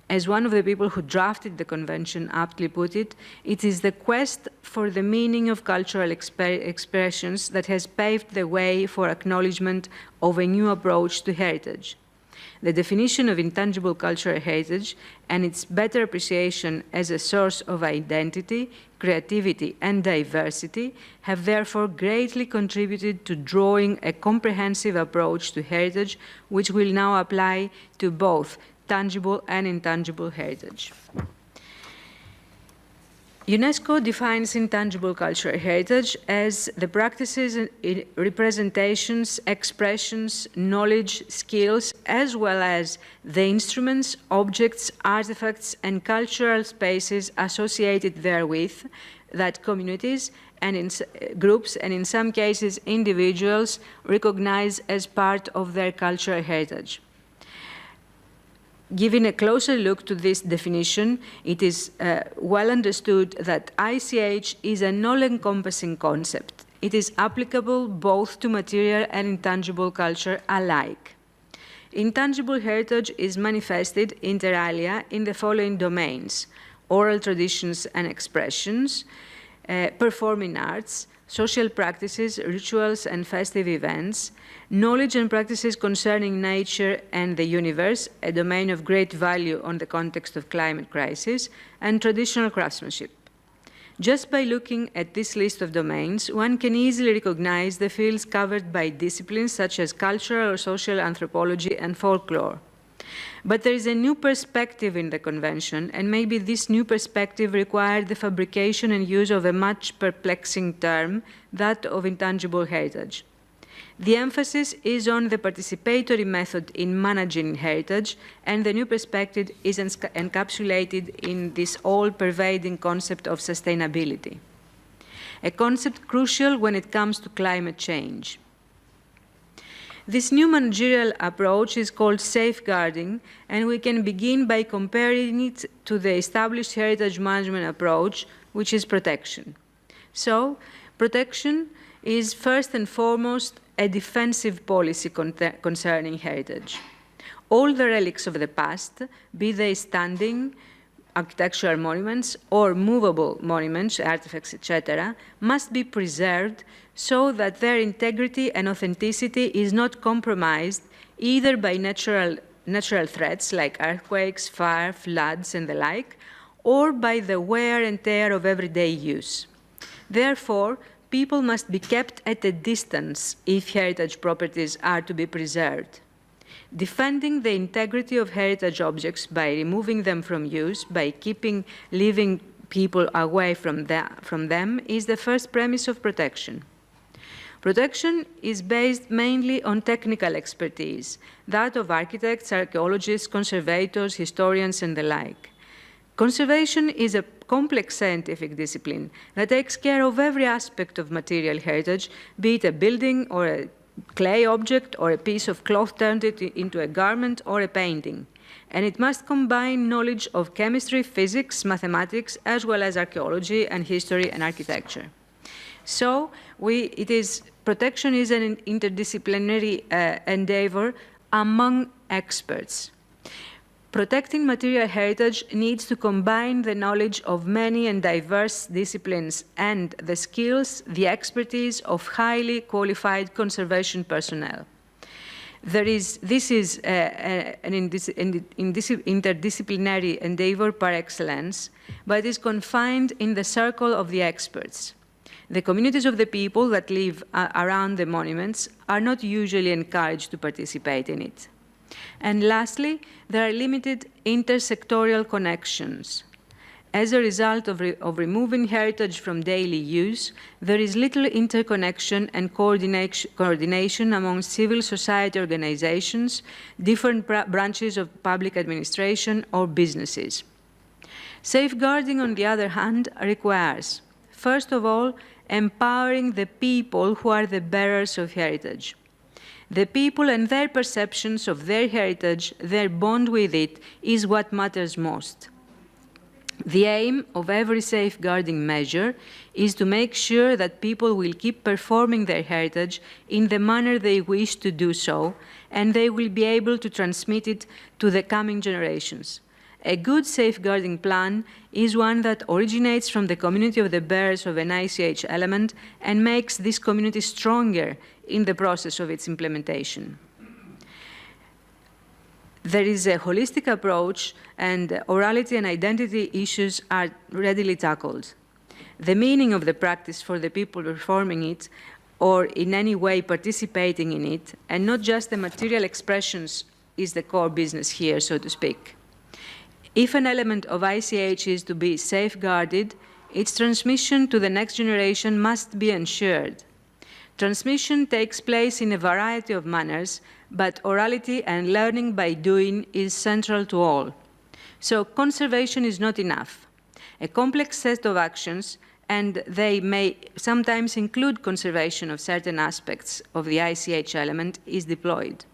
As one of the people who drafted the convention aptly put it, it is the quest for the meaning of cultural expressions that has paved the way for acknowledgement of a new approach to heritage. The definition of intangible cultural heritage and its better appreciation as a source of identity, creativity, and diversity have therefore greatly contributed to drawing a comprehensive approach to heritage, which will now apply to both tangible and intangible heritage. UNESCO defines intangible cultural heritage as the practices, representations, expressions, knowledge, skills, as well as the instruments, objects, artifacts, and cultural spaces associated therewith that communities and in groups, and in some cases individuals, recognize as part of their cultural heritage. Giving a closer look to this definition, it is well understood that ICH is an all-encompassing concept. It is applicable both to material and intangible culture alike. Intangible heritage is manifested inter alia in the following domains: oral traditions and expressions, performing arts, social practices, rituals, and festive events, knowledge and practices concerning nature and the universe, a domain of great value on the context of climate crisis, and traditional craftsmanship. Just by looking at this list of domains, one can easily recognize the fields covered by disciplines such as cultural or social anthropology and folklore. But there is a new perspective in the convention, and maybe this new perspective required the fabrication and use of a much perplexing term, that of intangible heritage. The emphasis is on the participatory method in managing heritage, and the new perspective is encapsulated in this all-pervading concept of sustainability, a concept crucial when it comes to climate change. This new managerial approach is called safeguarding, and we can begin by comparing it to the established heritage management approach, which is protection. So, protection is first and foremost a defensive policy concerning heritage. All the relics of the past, be they standing architectural monuments or movable monuments, artifacts, etc., must be preserved so that their integrity and authenticity is not compromised either by natural threats like earthquakes, fire, floods, and the like, or by the wear and tear of everyday use. Therefore, people must be kept at a distance if heritage properties are to be preserved. Defending the integrity of heritage objects by removing them from use, by keeping living people away from them, is the first premise of protection. Protection is based mainly on technical expertise, that of architects, archaeologists, conservators, historians, and the like. Conservation is a complex scientific discipline that takes care of every aspect of material heritage, be it a building or a clay object or a piece of cloth turned into a garment or a painting. And it must combine knowledge of chemistry, physics, mathematics, as well as archaeology and history and architecture. So protection is an interdisciplinary endeavor among experts. Protecting material heritage needs to combine the knowledge of many and diverse disciplines and the skills, the expertise of highly qualified conservation personnel. This is an interdisciplinary endeavor par excellence, but is confined in the circle of the experts. The communities of the people that live around the monuments are not usually encouraged to participate in it. And lastly, there are limited intersectorial connections. As a result of removing heritage from daily use, there is little interconnection and coordination among civil society organizations, different branches of public administration, or businesses. Safeguarding, on the other hand, requires, first of all, empowering the people who are the bearers of heritage. The people and their perceptions of their heritage, their bond with it, is what matters most. The aim of every safeguarding measure is to make sure that people will keep performing their heritage in the manner they wish to do so, and they will be able to transmit it to the coming generations. A good safeguarding plan is one that originates from the community of the bearers of an ICH element and makes this community stronger in the process of its implementation. There is a holistic approach, and orality and identity issues are readily tackled. The meaning of the practice for the people performing it or in any way participating in it, and not just the material expressions, is the core business here, so to speak. If an element of ICH is to be safeguarded, its transmission to the next generation must be ensured. Transmission takes place in a variety of manners, but orality and learning by doing is central to all. So conservation is not enough. A complex set of actions, and they may sometimes include conservation of certain aspects of the ICH element, is deployed.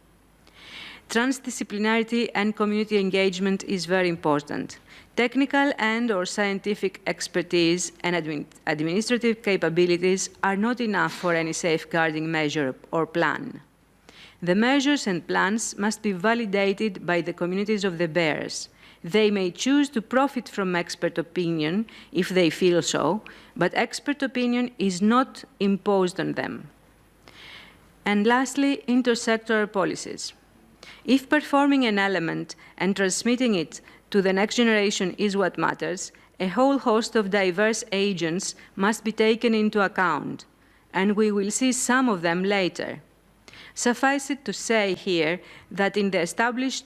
Transdisciplinarity and community engagement is very important. Technical and/or scientific expertise and administrative capabilities are not enough for any safeguarding measure or plan. The measures and plans must be validated by the communities of the bearers. They may choose to profit from expert opinion if they feel so, but expert opinion is not imposed on them. And lastly, intersectoral policies. If performing an element and transmitting it to the next generation is what matters, a whole host of diverse agents must be taken into account, and we will see some of them later. Suffice it to say here that in the established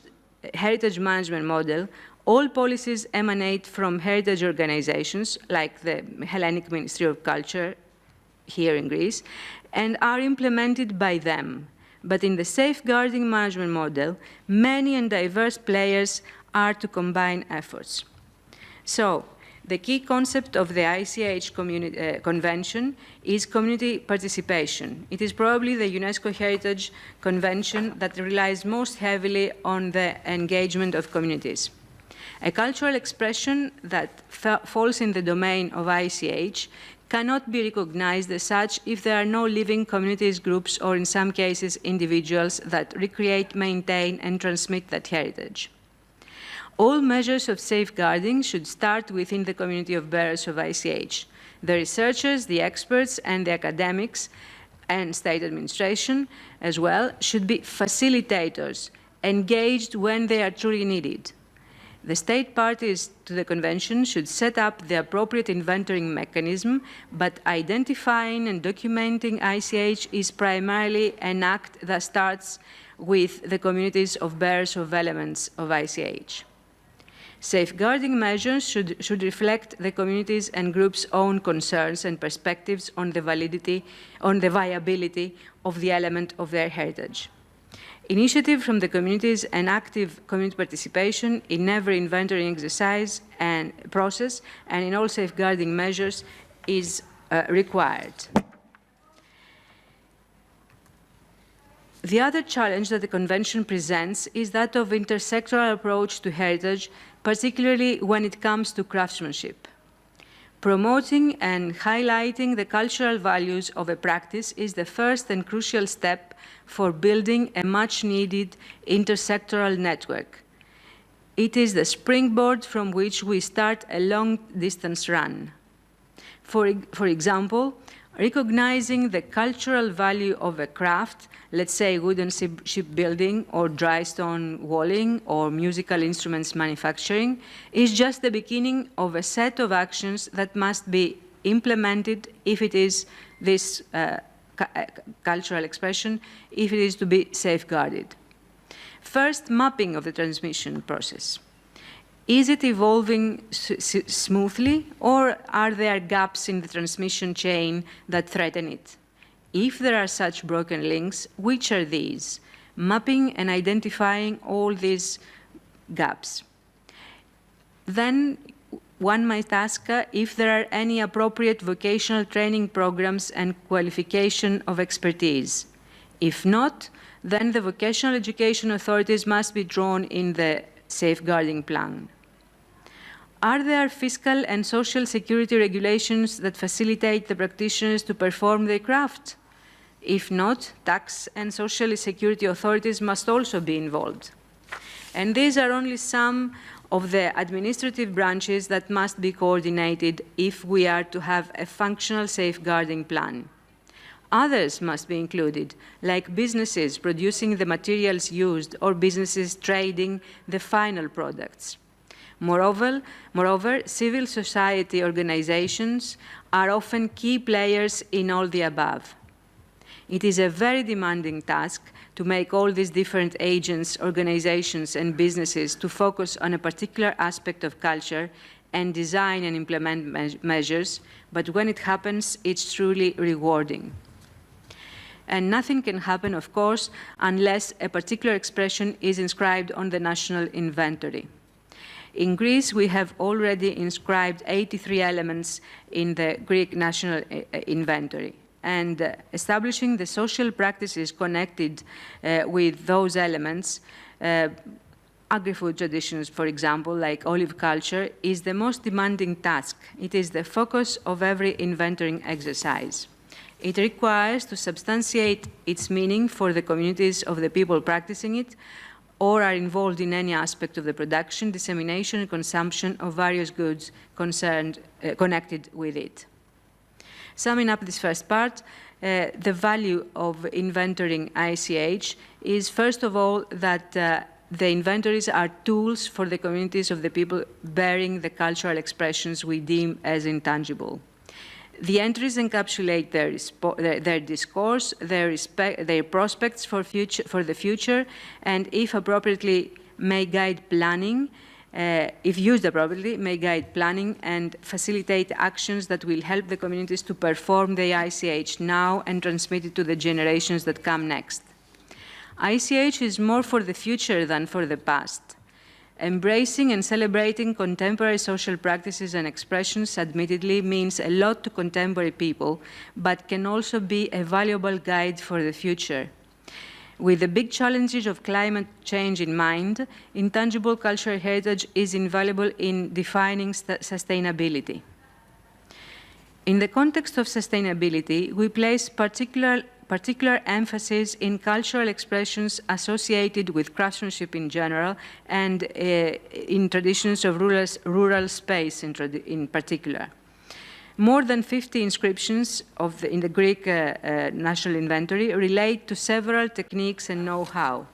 heritage management model, all policies emanate from heritage organizations, like the Hellenic Ministry of Culture here in Greece, and are implemented by them. But in the safeguarding management model, many and diverse players are to combine efforts. So, the key concept of the ICH Convention is community participation. It is probably the UNESCO Heritage Convention that relies most heavily on the engagement of communities. A cultural expression that falls in the domain of ICH cannot be recognized as such if there are no living communities, groups, or in some cases individuals that recreate, maintain, and transmit that heritage. All measures of safeguarding should start within the community of bearers of ICH. The researchers, the experts, and the academics, and state administration as well, should be facilitators, engaged when they are truly needed. The state parties to the convention should set up the appropriate inventorying mechanism, but identifying and documenting ICH is primarily an act that starts with the communities of bearers of elements of ICH. Safeguarding measures should reflect the communities' and groups' own concerns and perspectives on the viability of the element of their heritage. Initiative from the communities and active community participation in every inventory exercise and process and in all safeguarding measures is required. The other challenge that the Convention presents is that of intersectoral approach to heritage, particularly when it comes to craftsmanship. Promoting and highlighting the cultural values of a practice is the first and crucial step for building a much-needed intersectoral network. It is the springboard from which we start a long-distance run. For example, recognizing the cultural value of a craft, let's say wooden shipbuilding or dry stone walling or musical instruments manufacturing, is just the beginning of a set of actions that must be implemented if it is this cultural expression, if it is to be safeguarded. First, mapping of the transmission process. Is it evolving smoothly, or are there gaps in the transmission chain that threaten it? If there are such broken links, which are these? Mapping and identifying all these gaps. Then one might ask if there are any appropriate vocational training programs and qualification of expertise. If not, then the vocational education authorities must be drawn in the safeguarding plan. Are there fiscal and social security regulations that facilitate the practitioners to perform their craft? If not, tax and social security authorities must also be involved. And these are only some of the administrative branches that must be coordinated if we are to have a functional safeguarding plan. Others must be included, like businesses producing the materials used or businesses trading the final products. Moreover, civil society organizations are often key players in all the above. It is a very demanding task to make all these different agents, organizations, and businesses to focus on a particular aspect of culture and design and implement measures, but when it happens, it's truly rewarding. And nothing can happen, of course, unless a particular expression is inscribed on the national inventory. In Greece, we have already inscribed 83 elements in the Greek national inventory. And establishing the social practices connected with those elements, agri-food traditions, for example, like olive culture, is the most demanding task. It is the focus of every inventorying exercise. It requires to substantiate its meaning for the communities of the people practicing it or are involved in any aspect of the production, dissemination, and consumption of various goods connected with it. Summing up this first part, the value of inventorying ICH is, first of all, that the inventories are tools for the communities of the people bearing the cultural expressions we deem as intangible. The entries encapsulate their discourse, their prospects for the future, and if appropriately may guide planning, if used appropriately, may guide planning and facilitate actions that will help the communities to perform the ICH now and transmit it to the generations that come next. ICH is more for the future than for the past. Embracing and celebrating contemporary social practices and expressions admittedly means a lot to contemporary people, but can also be a valuable guide for the future. With the big challenges of climate change in mind, intangible cultural heritage is invaluable in defining sustainability. In the context of sustainability, we place particular emphasis in cultural expressions associated with craftsmanship in general and in traditions of rural space in particular. More than 50 inscriptions in the Greek national inventory relate to several techniques and know-how.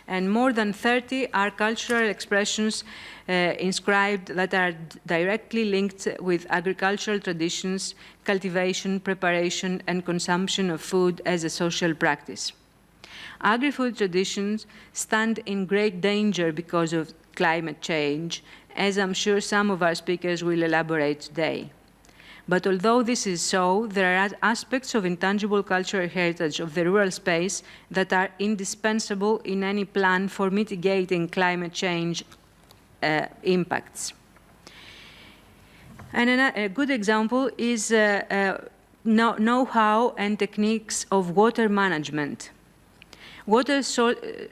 And more than 30 are cultural expressions inscribed that are directly linked with agricultural traditions, cultivation, preparation, and consumption of food as a social practice. Agri-food traditions stand in great danger because of climate change, as I'm sure some of our speakers will elaborate today. But although this is so, there are aspects of intangible cultural heritage of the rural space that are indispensable in any plan for mitigating climate change impacts. And a good example is know-how and techniques of water management. Water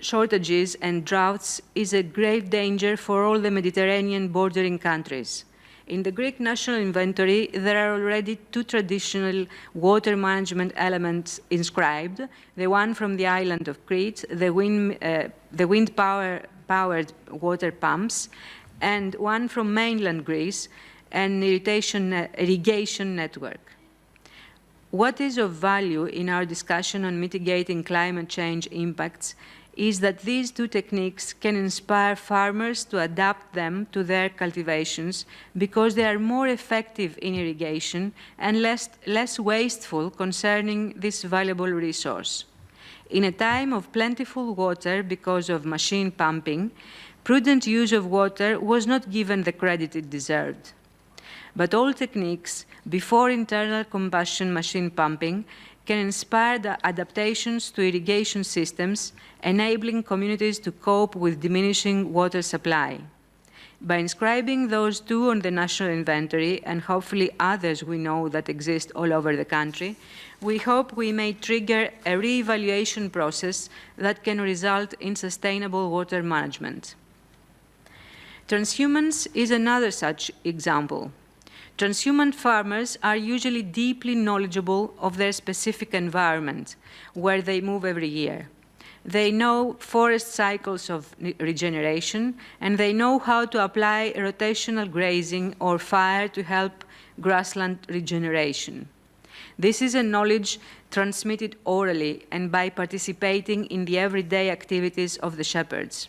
shortages and droughts is a grave danger for all the Mediterranean bordering countries. In the Greek national inventory, there are already 2 traditional water management elements inscribed, the one from the island of Crete, the wind-powered water pumps, and one from mainland Greece, an irrigation network. What is of value in our discussion on mitigating climate change impacts is that these 2 techniques can inspire farmers to adapt them to their cultivations because they are more effective in irrigation and less wasteful concerning this valuable resource. In a time of plentiful water because of machine pumping, prudent use of water was not given the credit it deserved. But all techniques before internal combustion machine pumping can inspire the adaptations to irrigation systems, enabling communities to cope with diminishing water supply. By inscribing those 2 on the national inventory, and hopefully others we know that exist all over the country, we hope we may trigger a re-evaluation process that can result in sustainable water management. Transhumance is another such example. Transhuman farmers are usually deeply knowledgeable of their specific environment, where they move every year. They know forest cycles of regeneration, and they know how to apply rotational grazing or fire to help grassland regeneration. This is a knowledge transmitted orally and by participating in the everyday activities of the shepherds.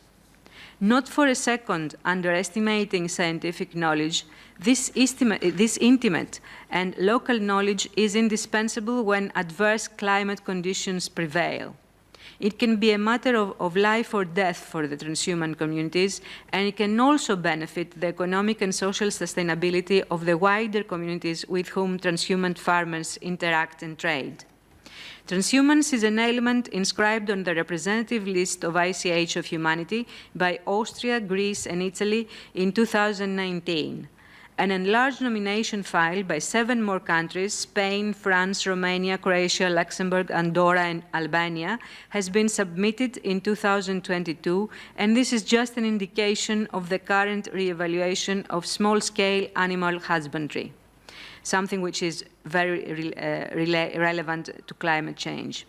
Not for a second underestimating scientific knowledge, this intimate and local knowledge is indispensable when adverse climate conditions prevail. It can be a matter of life or death for the transhuman communities, and it can also benefit the economic and social sustainability of the wider communities with whom transhuman farmers interact and trade. Transhumance is an element inscribed on the representative list of ICH of Humanity by Austria, Greece, and Italy in 2019. An enlarged nomination filed by 7 more countries, Spain, France, Romania, Croatia, Luxembourg, Andorra, and Albania, has been submitted in 2022, and this is just an indication of the current re-evaluation of small-scale animal husbandry, something which is very relevant to climate change.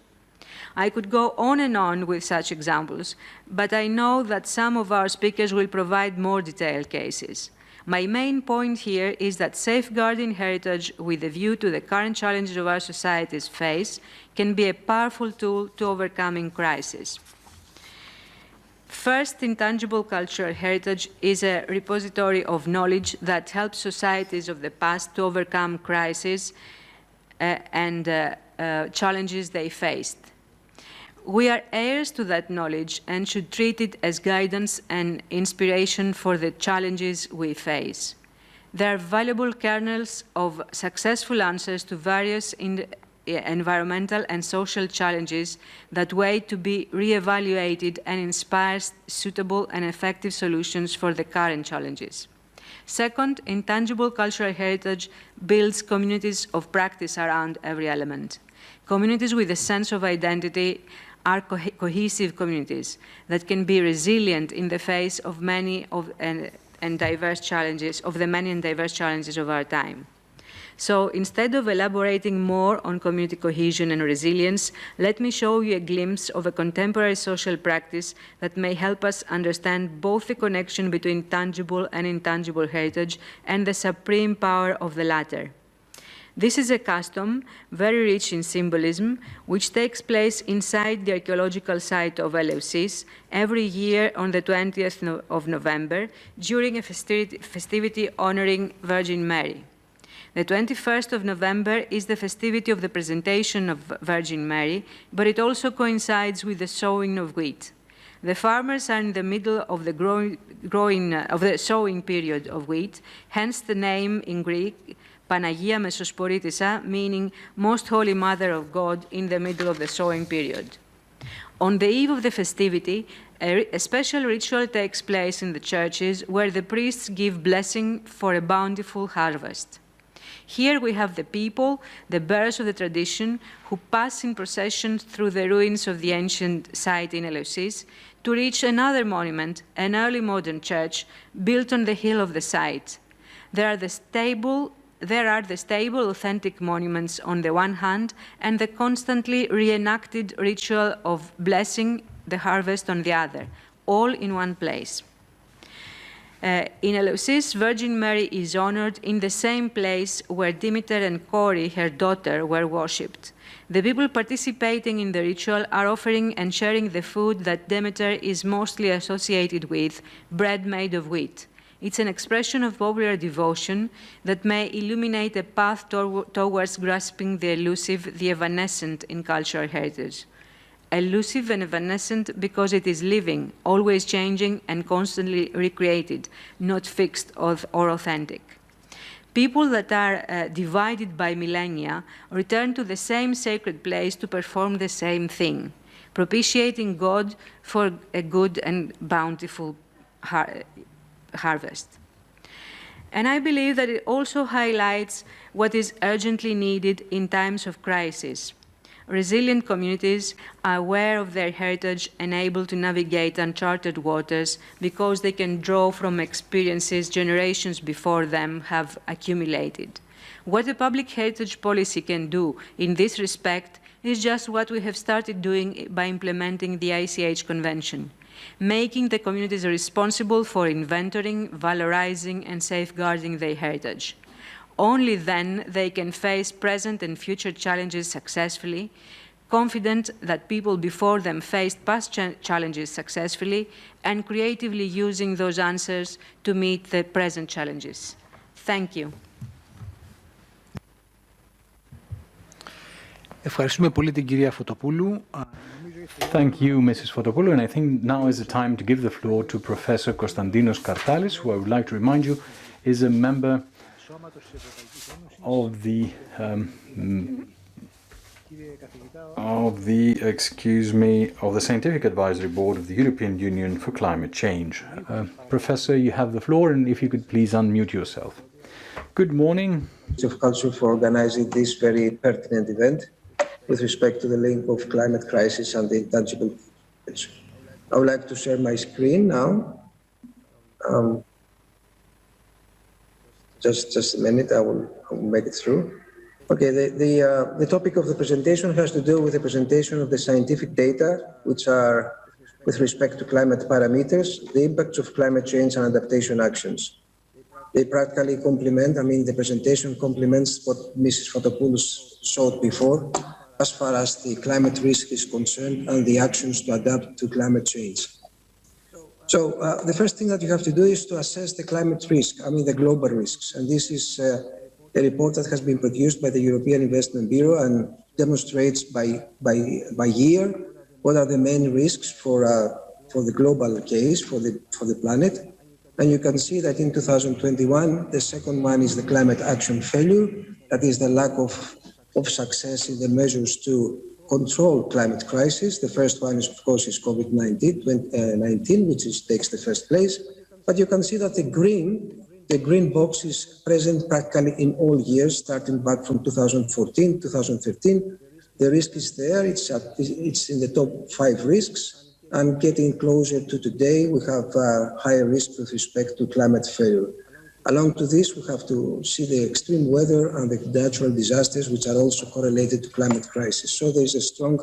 I could go on and on with such examples, but I know that some of our speakers will provide more detailed cases. My main point here is that safeguarding heritage with a view to the current challenges of our societies face can be a powerful tool to overcoming crisis. First, intangible cultural heritage is a repository of knowledge that helps societies of the past to overcome crises and challenges they faced. We are heirs to that knowledge and should treat it as guidance and inspiration for the challenges we face. They are valuable kernels of successful answers to various environmental and social challenges that wait to be re-evaluated and inspire suitable and effective solutions for the current challenges. Second, intangible cultural heritage builds communities of practice around every element. Communities with a sense of identity are cohesive communities that can be resilient in the face of many and diverse challenges of our time. So instead of elaborating more on community cohesion and resilience, let me show you a glimpse of a contemporary social practice that may help us understand both the connection between tangible and intangible heritage and the supreme power of the latter. This is a custom, very rich in symbolism, which takes place inside the archaeological site of Eleusis every year on the 20th of November during a festivity honoring Virgin Mary. The 21st of November is the festivity of the presentation of Virgin Mary, but it also coincides with the sowing of wheat. The farmers are in the middle of the sowing period of wheat, hence the name in Greek, Panagia Mesosporitissa, meaning Most Holy Mother of God in the middle of the sowing period. On the eve of the festivity, a special ritual takes place in the churches where the priests give blessing for a bountiful harvest. Here we have the people, the bearers of the tradition, who pass in procession through the ruins of the ancient site in Eleusis to reach another monument, an early modern church built on the hill of the site. There are the stable, authentic monuments on the one hand, and the constantly reenacted ritual of blessing the harvest on the other, all in one place. In Eleusis, Virgin Mary is honored in the same place where Demeter and Kori, her daughter, were worshipped. The people participating in the ritual are offering and sharing the food that Demeter is mostly associated with, bread made of wheat. It's an expression of popular devotion that may illuminate a path towards grasping the elusive, the evanescent in cultural heritage. Elusive and evanescent because it is living, always changing and constantly recreated, not fixed or authentic. People that are divided by millennia return to the same sacred place to perform the same thing, propitiating God for a good and bountiful harvest. And I believe that it also highlights what is urgently needed in times of crisis. Resilient communities are aware of their heritage and able to navigate uncharted waters because they can draw from experiences generations before them have accumulated. What a public heritage policy can do in this respect is just what we have started doing by implementing the ICH Convention, making the communities responsible for inventorying, valorizing, and safeguarding their heritage. Only then they can face present and future challenges successfully, confident that people before them faced past challenges successfully, and creatively using those answers to meet the present challenges. Thank you. Ευχαριστούμε πολύ την κυρία Φωτοπούλου. Thank you, Mrs. Fotopoulou, and I think now is the time to give the floor to Professor Constantinos Cartalis, who I would like to remind you is a member of the Scientific Advisory Board of the European Union for Climate Change. Professor, you have the floor, and if you could please unmute yourself. Good morning. Of Culture for organizing this very pertinent event with respect to the link of climate crisis and the intangible. I would like to share my screen now. Just a minute, I will make it through. Okay, the topic of the presentation has to do with the presentation of the scientific data, which are with respect to climate parameters, the impacts of climate change and adaptation actions. They practically complement, the presentation complements what Mrs. Fotopoulou showed before, as far as the climate risk is concerned and the actions to adapt to climate change. So the first thing that you have to do is to assess the climate risk, the global risks. And this is a report that has been produced by the European Investment Bureau and demonstrates by year what are the main risks for the global case, for the planet. And you can see that in 2021, the second one is the climate action failure, that is the lack of success in the measures to control climate crisis. The first one is, of course, is COVID-19, which takes the first place. But you can see that the green box is present practically in all years, starting back from 2014, 2015. The risk is there, it's in the top 5 risks. And getting closer to today, we have higher risk with respect to climate failure. Along to this, we have to see the extreme weather and the natural disasters, which are also correlated to climate crisis. So there's a strong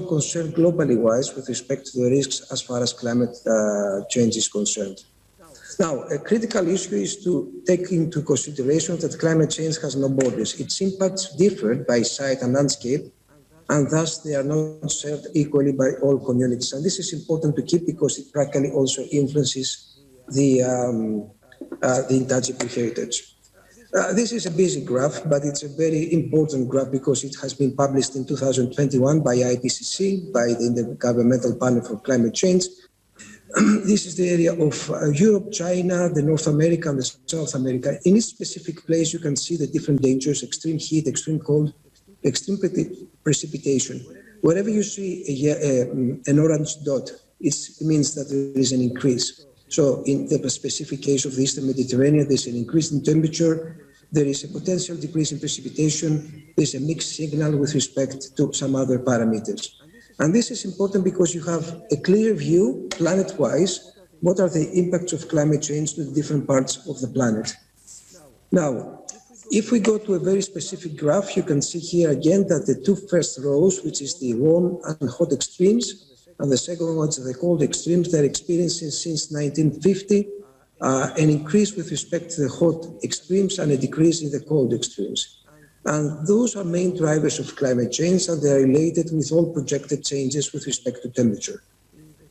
concern globally wise with respect to the risks as far as climate change is concerned. Now, a critical issue is to take into consideration that climate change has no borders. Its impacts differ by site and landscape, and thus they are not served equally by all communities. And this is important to keep because it practically also influences the intangible heritage. This is a busy graph, but it's a very important graph because it has been published in 2021 by IPCC, by the Intergovernmental Panel for Climate Change. This is the area of Europe, China, the North America, and the South America. In each specific place, you can see the different dangers: extreme heat, extreme cold, extreme precipitation. Wherever you see an orange dot, it means that there is an increase. So in the specific case of the Eastern Mediterranean, there's an increase in temperature, there is a potential decrease in precipitation, there's a mixed signal with respect to some other parameters. And this is important because you have a clear view, planet-wise, what are the impacts of climate change to the different parts of the planet. Now, if we go to a very specific graph, you can see here again that the two first rows, which is the warm and hot extremes, and the second one is the cold extremes, they're experiencing since 1950 an increase with respect to the hot extremes and a decrease in the cold extremes. And those are main drivers of climate change, and they are related with all projected changes with respect to temperature.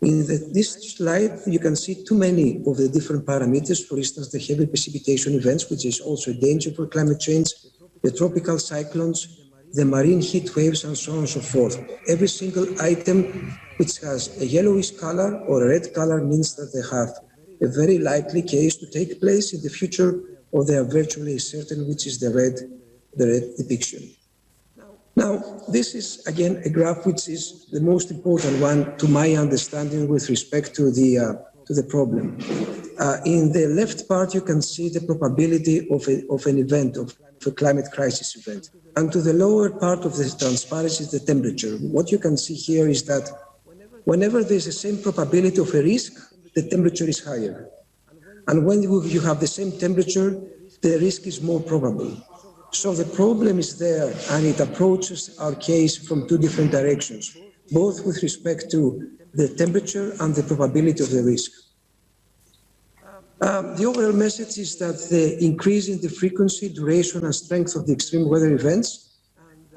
In this slide, you can see too many of the different parameters, for instance, the heavy precipitation events, which is also a danger for climate change, the tropical cyclones, the marine heat waves, and so on and so forth. Every single item which has a yellowish color or a red color means that they have a very likely case to take place in the future, or they are virtually certain, which is the red depiction. Now, this is again a graph which is the most important one to my understanding with respect to the problem. In the left part, you can see the probability of an event, of a climate crisis event. And to the lower part of the transparency is the temperature. What you can see here is that whenever there's the same probability of a risk, the temperature is higher. And when you have the same temperature, the risk is more probable. So the problem is there, and it approaches our case from two different directions, both with respect to the temperature and the probability of the risk. The overall message is that the increase in the frequency, duration, and strength of the extreme weather events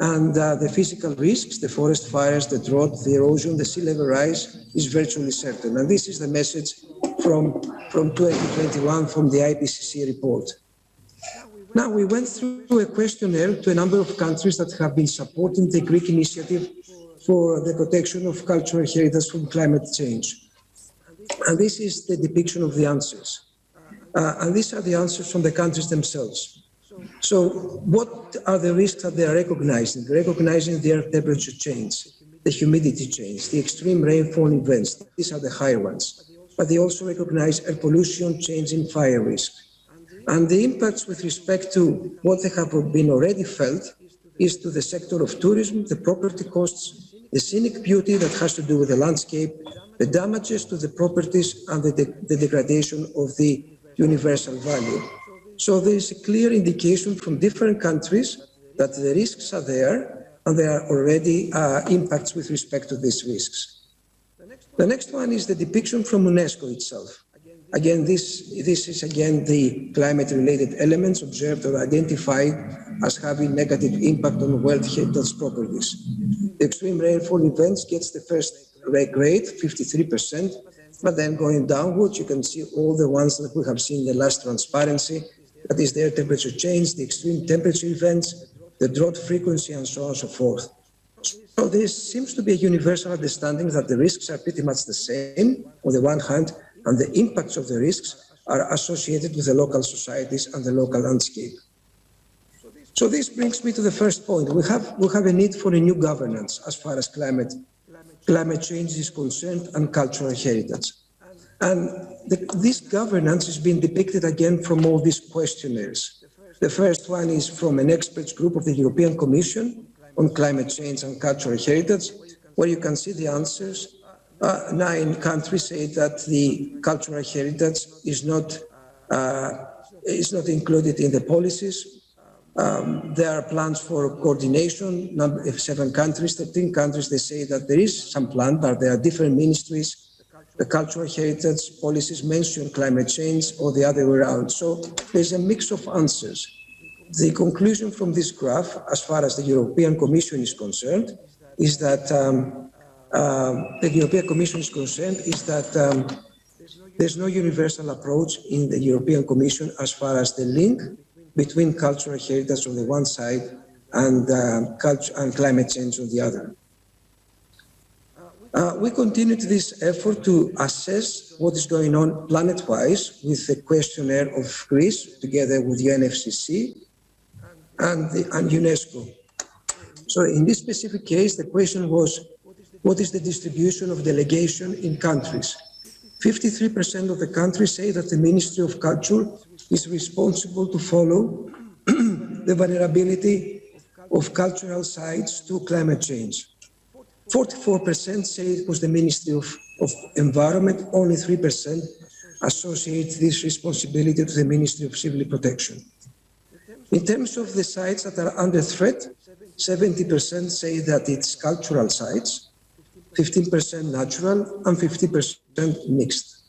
and the physical risks, the forest fires, the drought, the erosion, the sea level rise, is virtually certain. And this is the message from 2021 from the IPCC report. Now, we went through a questionnaire to a number of countries that have been supporting the Greek initiative for the protection of cultural heritage from climate change. And this is the depiction of the answers. And these are the answers from the countries themselves. So what are the risks that they are recognizing? They're recognizing the earth temperature change, the humidity change, the extreme rainfall events. These are the higher ones. But they also recognize air pollution, change in fire risk. And the impacts with respect to what they have been already felt is to the sector of tourism, the property costs, the scenic beauty that has to do with the landscape, the damages to the properties, and the degradation of the universal value. So there is a clear indication from different countries that the risks are there, and there are already impacts with respect to these risks. The next one is the depiction from UNESCO itself. Again, this is again the climate-related elements observed or identified as having negative impact on World Heritage properties. The extreme rainfall events gets the first grade, 53%, but then going downwards, you can see all the ones that we have seen in the last transparency, that is the air temperature change, the extreme temperature events, the drought frequency, and so on and so forth. So there seems to be a universal understanding that the risks are pretty much the same on the one hand, and the impacts of the risks are associated with the local societies and the local landscape. So this brings me to the first point. We have a need for a new governance as far as climate change is concerned and cultural heritage. And this governance is being depicted again from all these questionnaires. The first one is from an experts group of the European Commission on climate change and cultural heritage, where you can see the answers. 9 countries say that the cultural heritage is not included in the policies. There are plans for coordination. 7 countries, 13 countries, they say that there is some plan, but there are different ministries. The cultural heritage policies mention climate change or the other way around. So there's a mix of answers. The conclusion from this graph, as far as the European Commission is concerned, is that there's no universal approach in the European Commission as far as the link between cultural heritage on the one side and climate change on the other. We continued this effort to assess what is going on planet-wise with the questionnaire of Greece together with UNFCCC and UNESCO. So in this specific case, the question was, what is the distribution of delegation in countries? 53% of the countries say that the Ministry of Culture is responsible to follow the vulnerability of cultural sites to climate change. 44% say it was the Ministry of Environment, only 3% associate this responsibility to the Ministry of Civil Protection. In terms of the sites that are under threat, 70% say that it's cultural sites, 15% natural, and 50% mixed.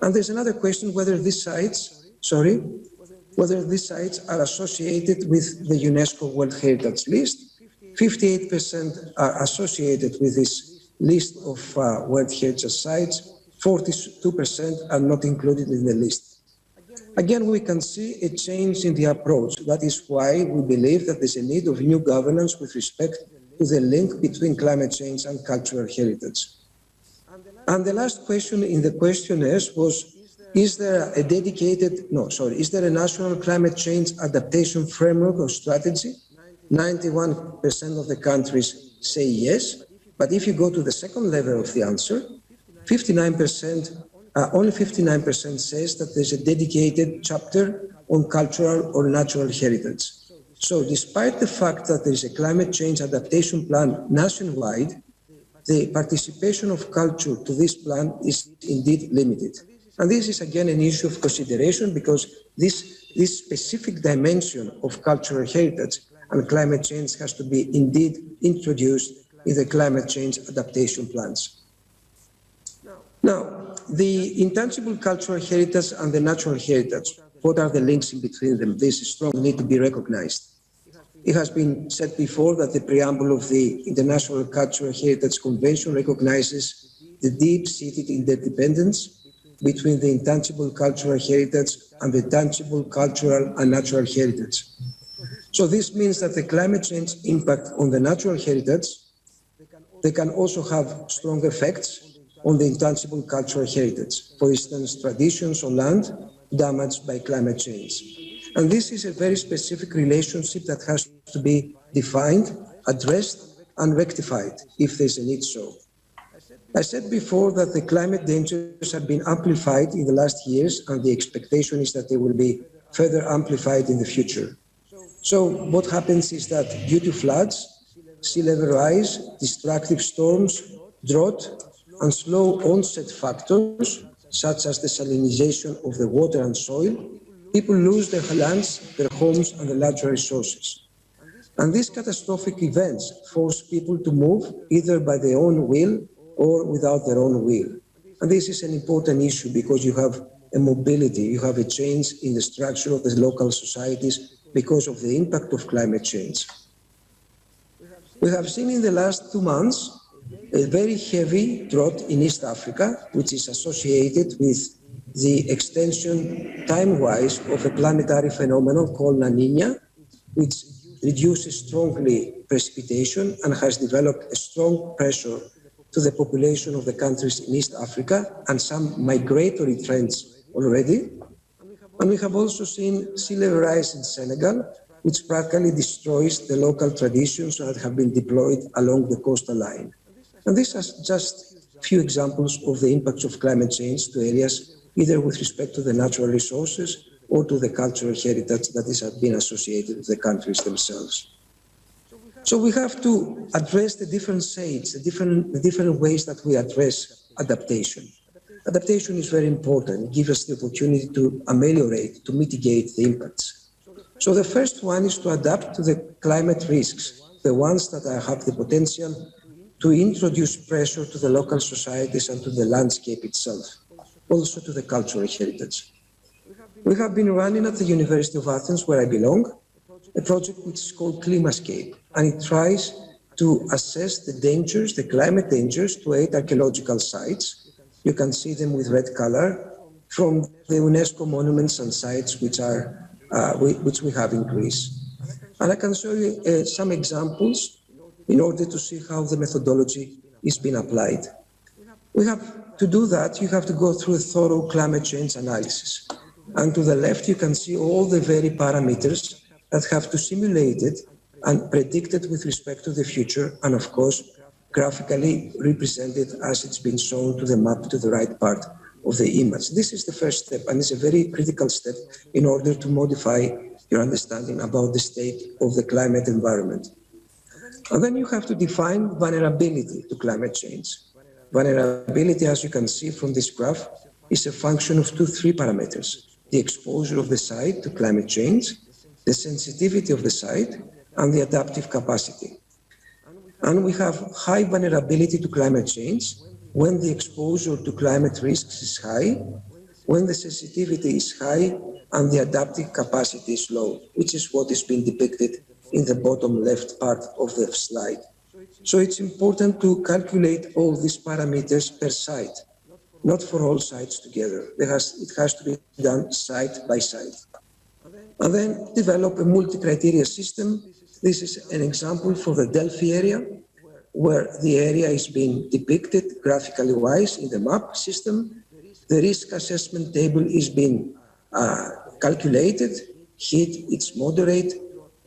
And there's another question whether these sites are associated with the UNESCO World Heritage List. 58% are associated with this list of World Heritage sites, 42% are not included in the list. Again, we can see a change in the approach. That is why we believe that there's a need of new governance with respect to the link between climate change and cultural heritage. And the last question in the questionnaires was, is there a national climate change adaptation framework or strategy? 91% of the countries say yes, but if you go to the second level of the answer, only 59% says that there's a dedicated chapter on cultural or natural heritage. So despite the fact that there is a climate change adaptation plan nationwide, the participation of culture to this plan is indeed limited. And this is again an issue of consideration because this specific dimension of cultural heritage and climate change has to be indeed introduced in the climate change adaptation plans. Now, the intangible cultural heritage and the natural heritage, what are the links in between them? This strongly need to be recognized. It has been said before that the preamble of the International Cultural Heritage Convention recognizes the deep-seated interdependence between the intangible cultural heritage and the tangible cultural and natural heritage. So this means that the climate change impact on the natural heritage, they can also have strong effects on the intangible cultural heritage. For instance, traditions on land damaged by climate change. And this is a very specific relationship that has to be defined, addressed, and rectified if there's a need so. I said before that the climate dangers have been amplified in the last years, and the expectation is that they will be further amplified in the future. So what happens is that due to floods, sea level rise, destructive storms, drought, and slow onset factors, such as the salinization of the water and soil, people lose their lands, their homes, and their natural resources. And these catastrophic events force people to move either by their own will or without their own will. And this is an important issue because you have a mobility, you have a change in the structure of the local societies because of the impact of climate change. We have seen in the last 2 months a very heavy drought in East Africa, which is associated with the extension time-wise of a planetary phenomenon called La Nina, which reduces strongly precipitation and has developed a strong pressure to the population of the countries in East Africa and some migratory trends already. And we have also seen sea level rise in Senegal, which practically destroys the local traditions that have been deployed along the coastal line. And this is just a few examples of the impacts of climate change to areas either with respect to the natural resources or to the cultural heritage that has been associated with the countries themselves. So we have to address the different sides, the different ways that we address adaptation. Adaptation is very important. It gives us the opportunity to ameliorate, to mitigate the impacts. So the first one is to adapt to the climate risks, the ones that have the potential to introduce pressure to the local societies and to the landscape itself, also to the cultural heritage. We have been running at the University of Athens, where I belong, a project which is called Climascape, and it tries to assess the dangers, the climate dangers to 8 archaeological sites. You can see them with red color from the UNESCO monuments and sites which we have in Greece. And I can show you some examples in order to see how the methodology is being applied. We have to do that, you have to go through a thorough climate change analysis. And to the left, you can see all the very parameters that have to simulate it and predicted with respect to the future, and of course, graphically represented as it's been shown to the map to the right part of the image. This is the first step, and it's a very critical step in order to modify your understanding about the state of the climate environment. And then you have to define vulnerability to climate change. Vulnerability, as you can see from this graph, is a function of 3 parameters: the exposure of the site to climate change, the sensitivity of the site, and the adaptive capacity. And we have high vulnerability to climate change when the exposure to climate risks is high, when the sensitivity is high, and the adaptive capacity is low, which is what is being depicted in the bottom left part of the slide. So it's important to calculate all these parameters per site, not for all sites together. It has to be done site by site. And then develop a multi-criteria system. This is an example for the Delphi area, where the area is being depicted graphically wise in the map system. The risk assessment table is being calculated. Heat is moderate,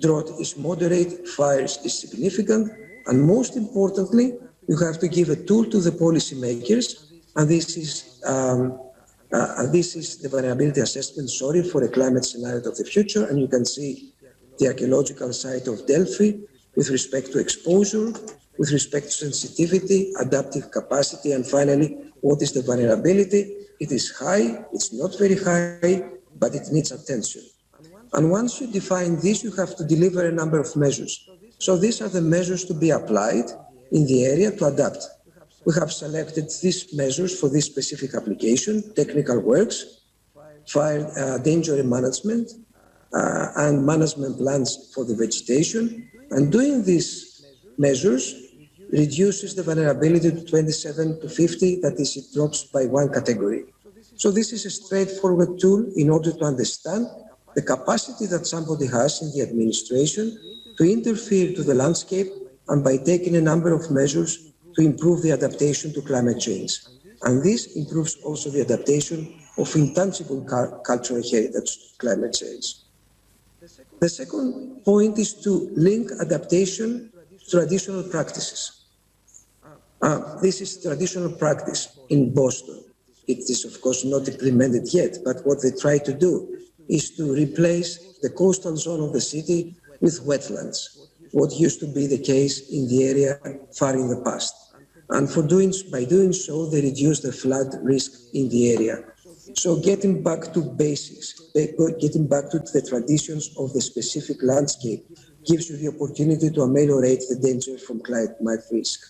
drought is moderate, fires is significant. And most importantly, you have to give a tool to the policymakers, and this is the vulnerability assessment, for a climate scenario of the future. And you can see the archaeological site of Delphi with respect to exposure, with respect to sensitivity, adaptive capacity, and finally, What is the vulnerability? It is high, it's not very high, but it needs attention. And once you define this, you have to deliver a number of measures. So these are the measures to be applied in the area to adapt. We have selected these measures for this specific application: technical works, fire danger management, and management plans for the vegetation. And doing these measures reduces the vulnerability to 27 to 50, that is, it drops by one category. So this is a straightforward tool in order to understand the capacity that somebody has in the administration to interfere to the landscape, and by taking a number of measures to improve the adaptation to climate change. And this improves also the adaptation of intangible cultural heritage to climate change. The second point is to link adaptation to traditional practices. This is traditional practice in Boston. It is, of course, not implemented yet, but what they try to do is to replace the coastal zone of the city with wetlands, what used to be the case in the area far in the past. And by doing so, they reduce the flood risk in the area. So getting back to basics, getting back to the traditions of the specific landscape gives you the opportunity to ameliorate the danger from climate risk.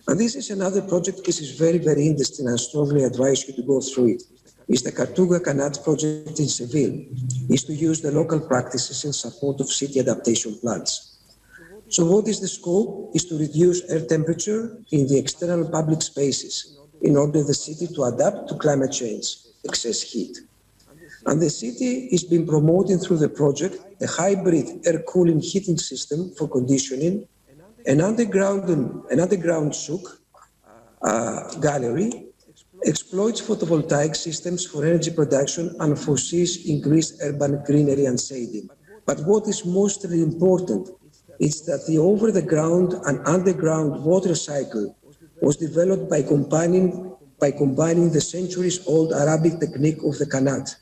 And this is another project which is very, very interesting, and I strongly advise you to go through it. It's the Kartuga Kanat project in Seville. It's to use the local practices in support of city adaptation plans. So what is the scope? Is to reduce air temperature in the external public spaces in order the city to adapt to climate change, excess heat. And the city is being promoting through the project a hybrid air cooling heating system for conditioning, an underground souk gallery, exploits photovoltaic systems for energy production, and foresees increased urban greenery and shading. But what is mostly important is that the over-the-ground and underground water cycle was developed by combining the centuries-old Arabic technique of the kanat.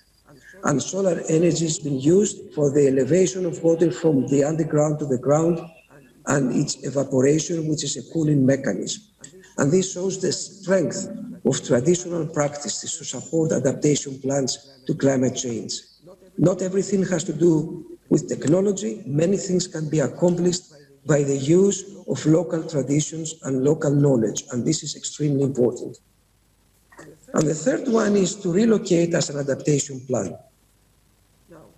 And solar energy has been used for the elevation of water from the underground to the ground and its evaporation, which is a cooling mechanism. And this shows the strength of traditional practices to support adaptation plans to climate change. Not everything has to do with technology. Many things can be accomplished by the use of local traditions and local knowledge, and this is extremely important. And the third one is to relocate as an adaptation plan.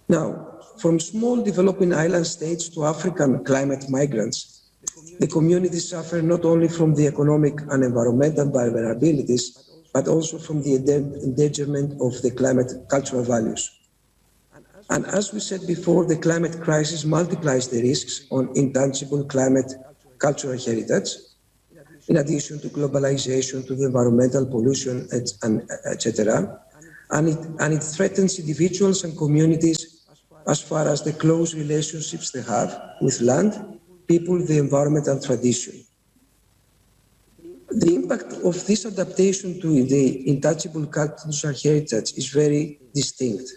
Now, from small developing island states to African climate migrants, the communities suffer not only from the economic and environmental vulnerabilities, but also from the endangerment of the climate cultural values. And as we said before, the climate crisis multiplies the risks on intangible climate cultural heritage, in addition to globalization, to the environmental pollution, etc. And it threatens individuals and communities as far as the close relationships they have with land, people, the environment, and tradition. The impact of this adaptation to the intangible cultural heritage is very distinct.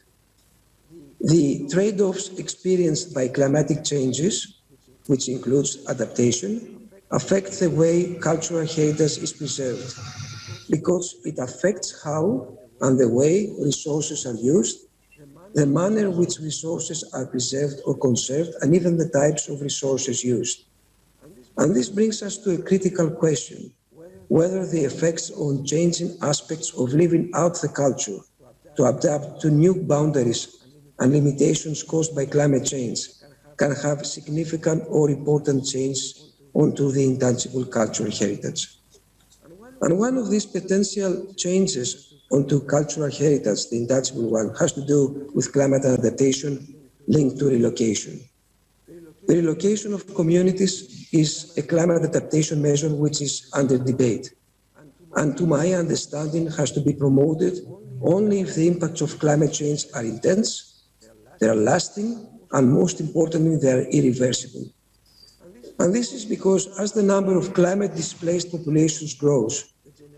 The trade-offs experienced by climatic changes, which includes adaptation, affect the way cultural heritage is preserved, because it affects how and the way resources are used, the manner in which resources are preserved or conserved, and even the types of resources used. And this brings us to a critical question, whether the effects on changing aspects of living out the culture to adapt to new boundaries and limitations caused by climate change can have significant or important change onto the intangible cultural heritage. And one of these potential changes onto cultural heritage, the intangible one, has to do with climate adaptation linked to relocation. The relocation of communities is a climate adaptation measure which is under debate, and to my understanding has to be promoted only if the impacts of climate change are intense, they are lasting, and most importantly, they are irreversible. And this is because as the number of climate displaced populations grows,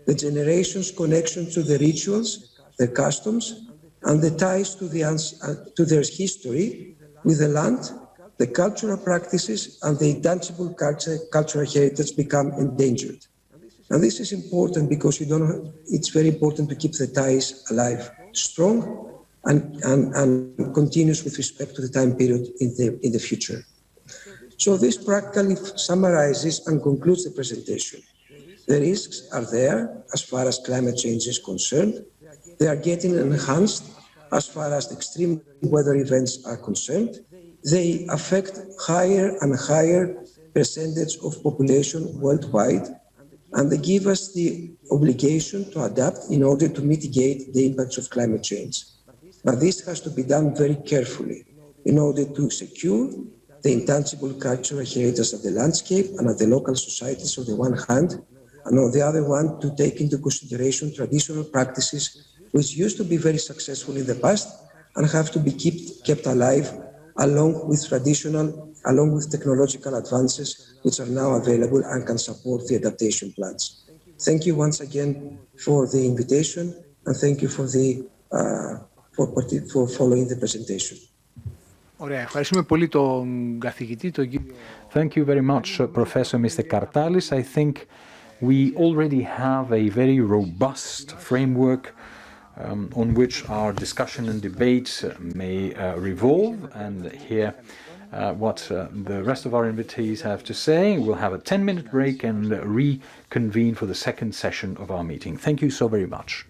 the generations' connection to the rituals, their customs, and the ties to their history with the land, the cultural practices, and the intangible cultural heritage become endangered. And this is important because it's very important to keep the ties alive, strong and continuous with respect to the time period in the future. So this practically summarizes and concludes the presentation. The risks are there as far as climate change is concerned. They are getting enhanced as far as the extreme weather events are concerned. They affect higher and higher percentage of population worldwide, and they give us the obligation to adapt in order to mitigate the impacts of climate change. But this has to be done very carefully in order to secure the intangible cultural heritage of the landscape and of the local societies on the one hand, and on the other one to take into consideration traditional practices which used to be very successful in the past and have to be kept alive along with technological advances which are now available and can support the adaptation plans. Thank you once again for the invitation, and thank you for following the presentation. Thank you very much, Professor Mr. Cartalis. I think we already have a very robust framework on which our discussion and debate may revolve, and hear what the rest of our invitees have to say. We'll have a 10-minute break and reconvene for the second session of our meeting. Thank you so very much.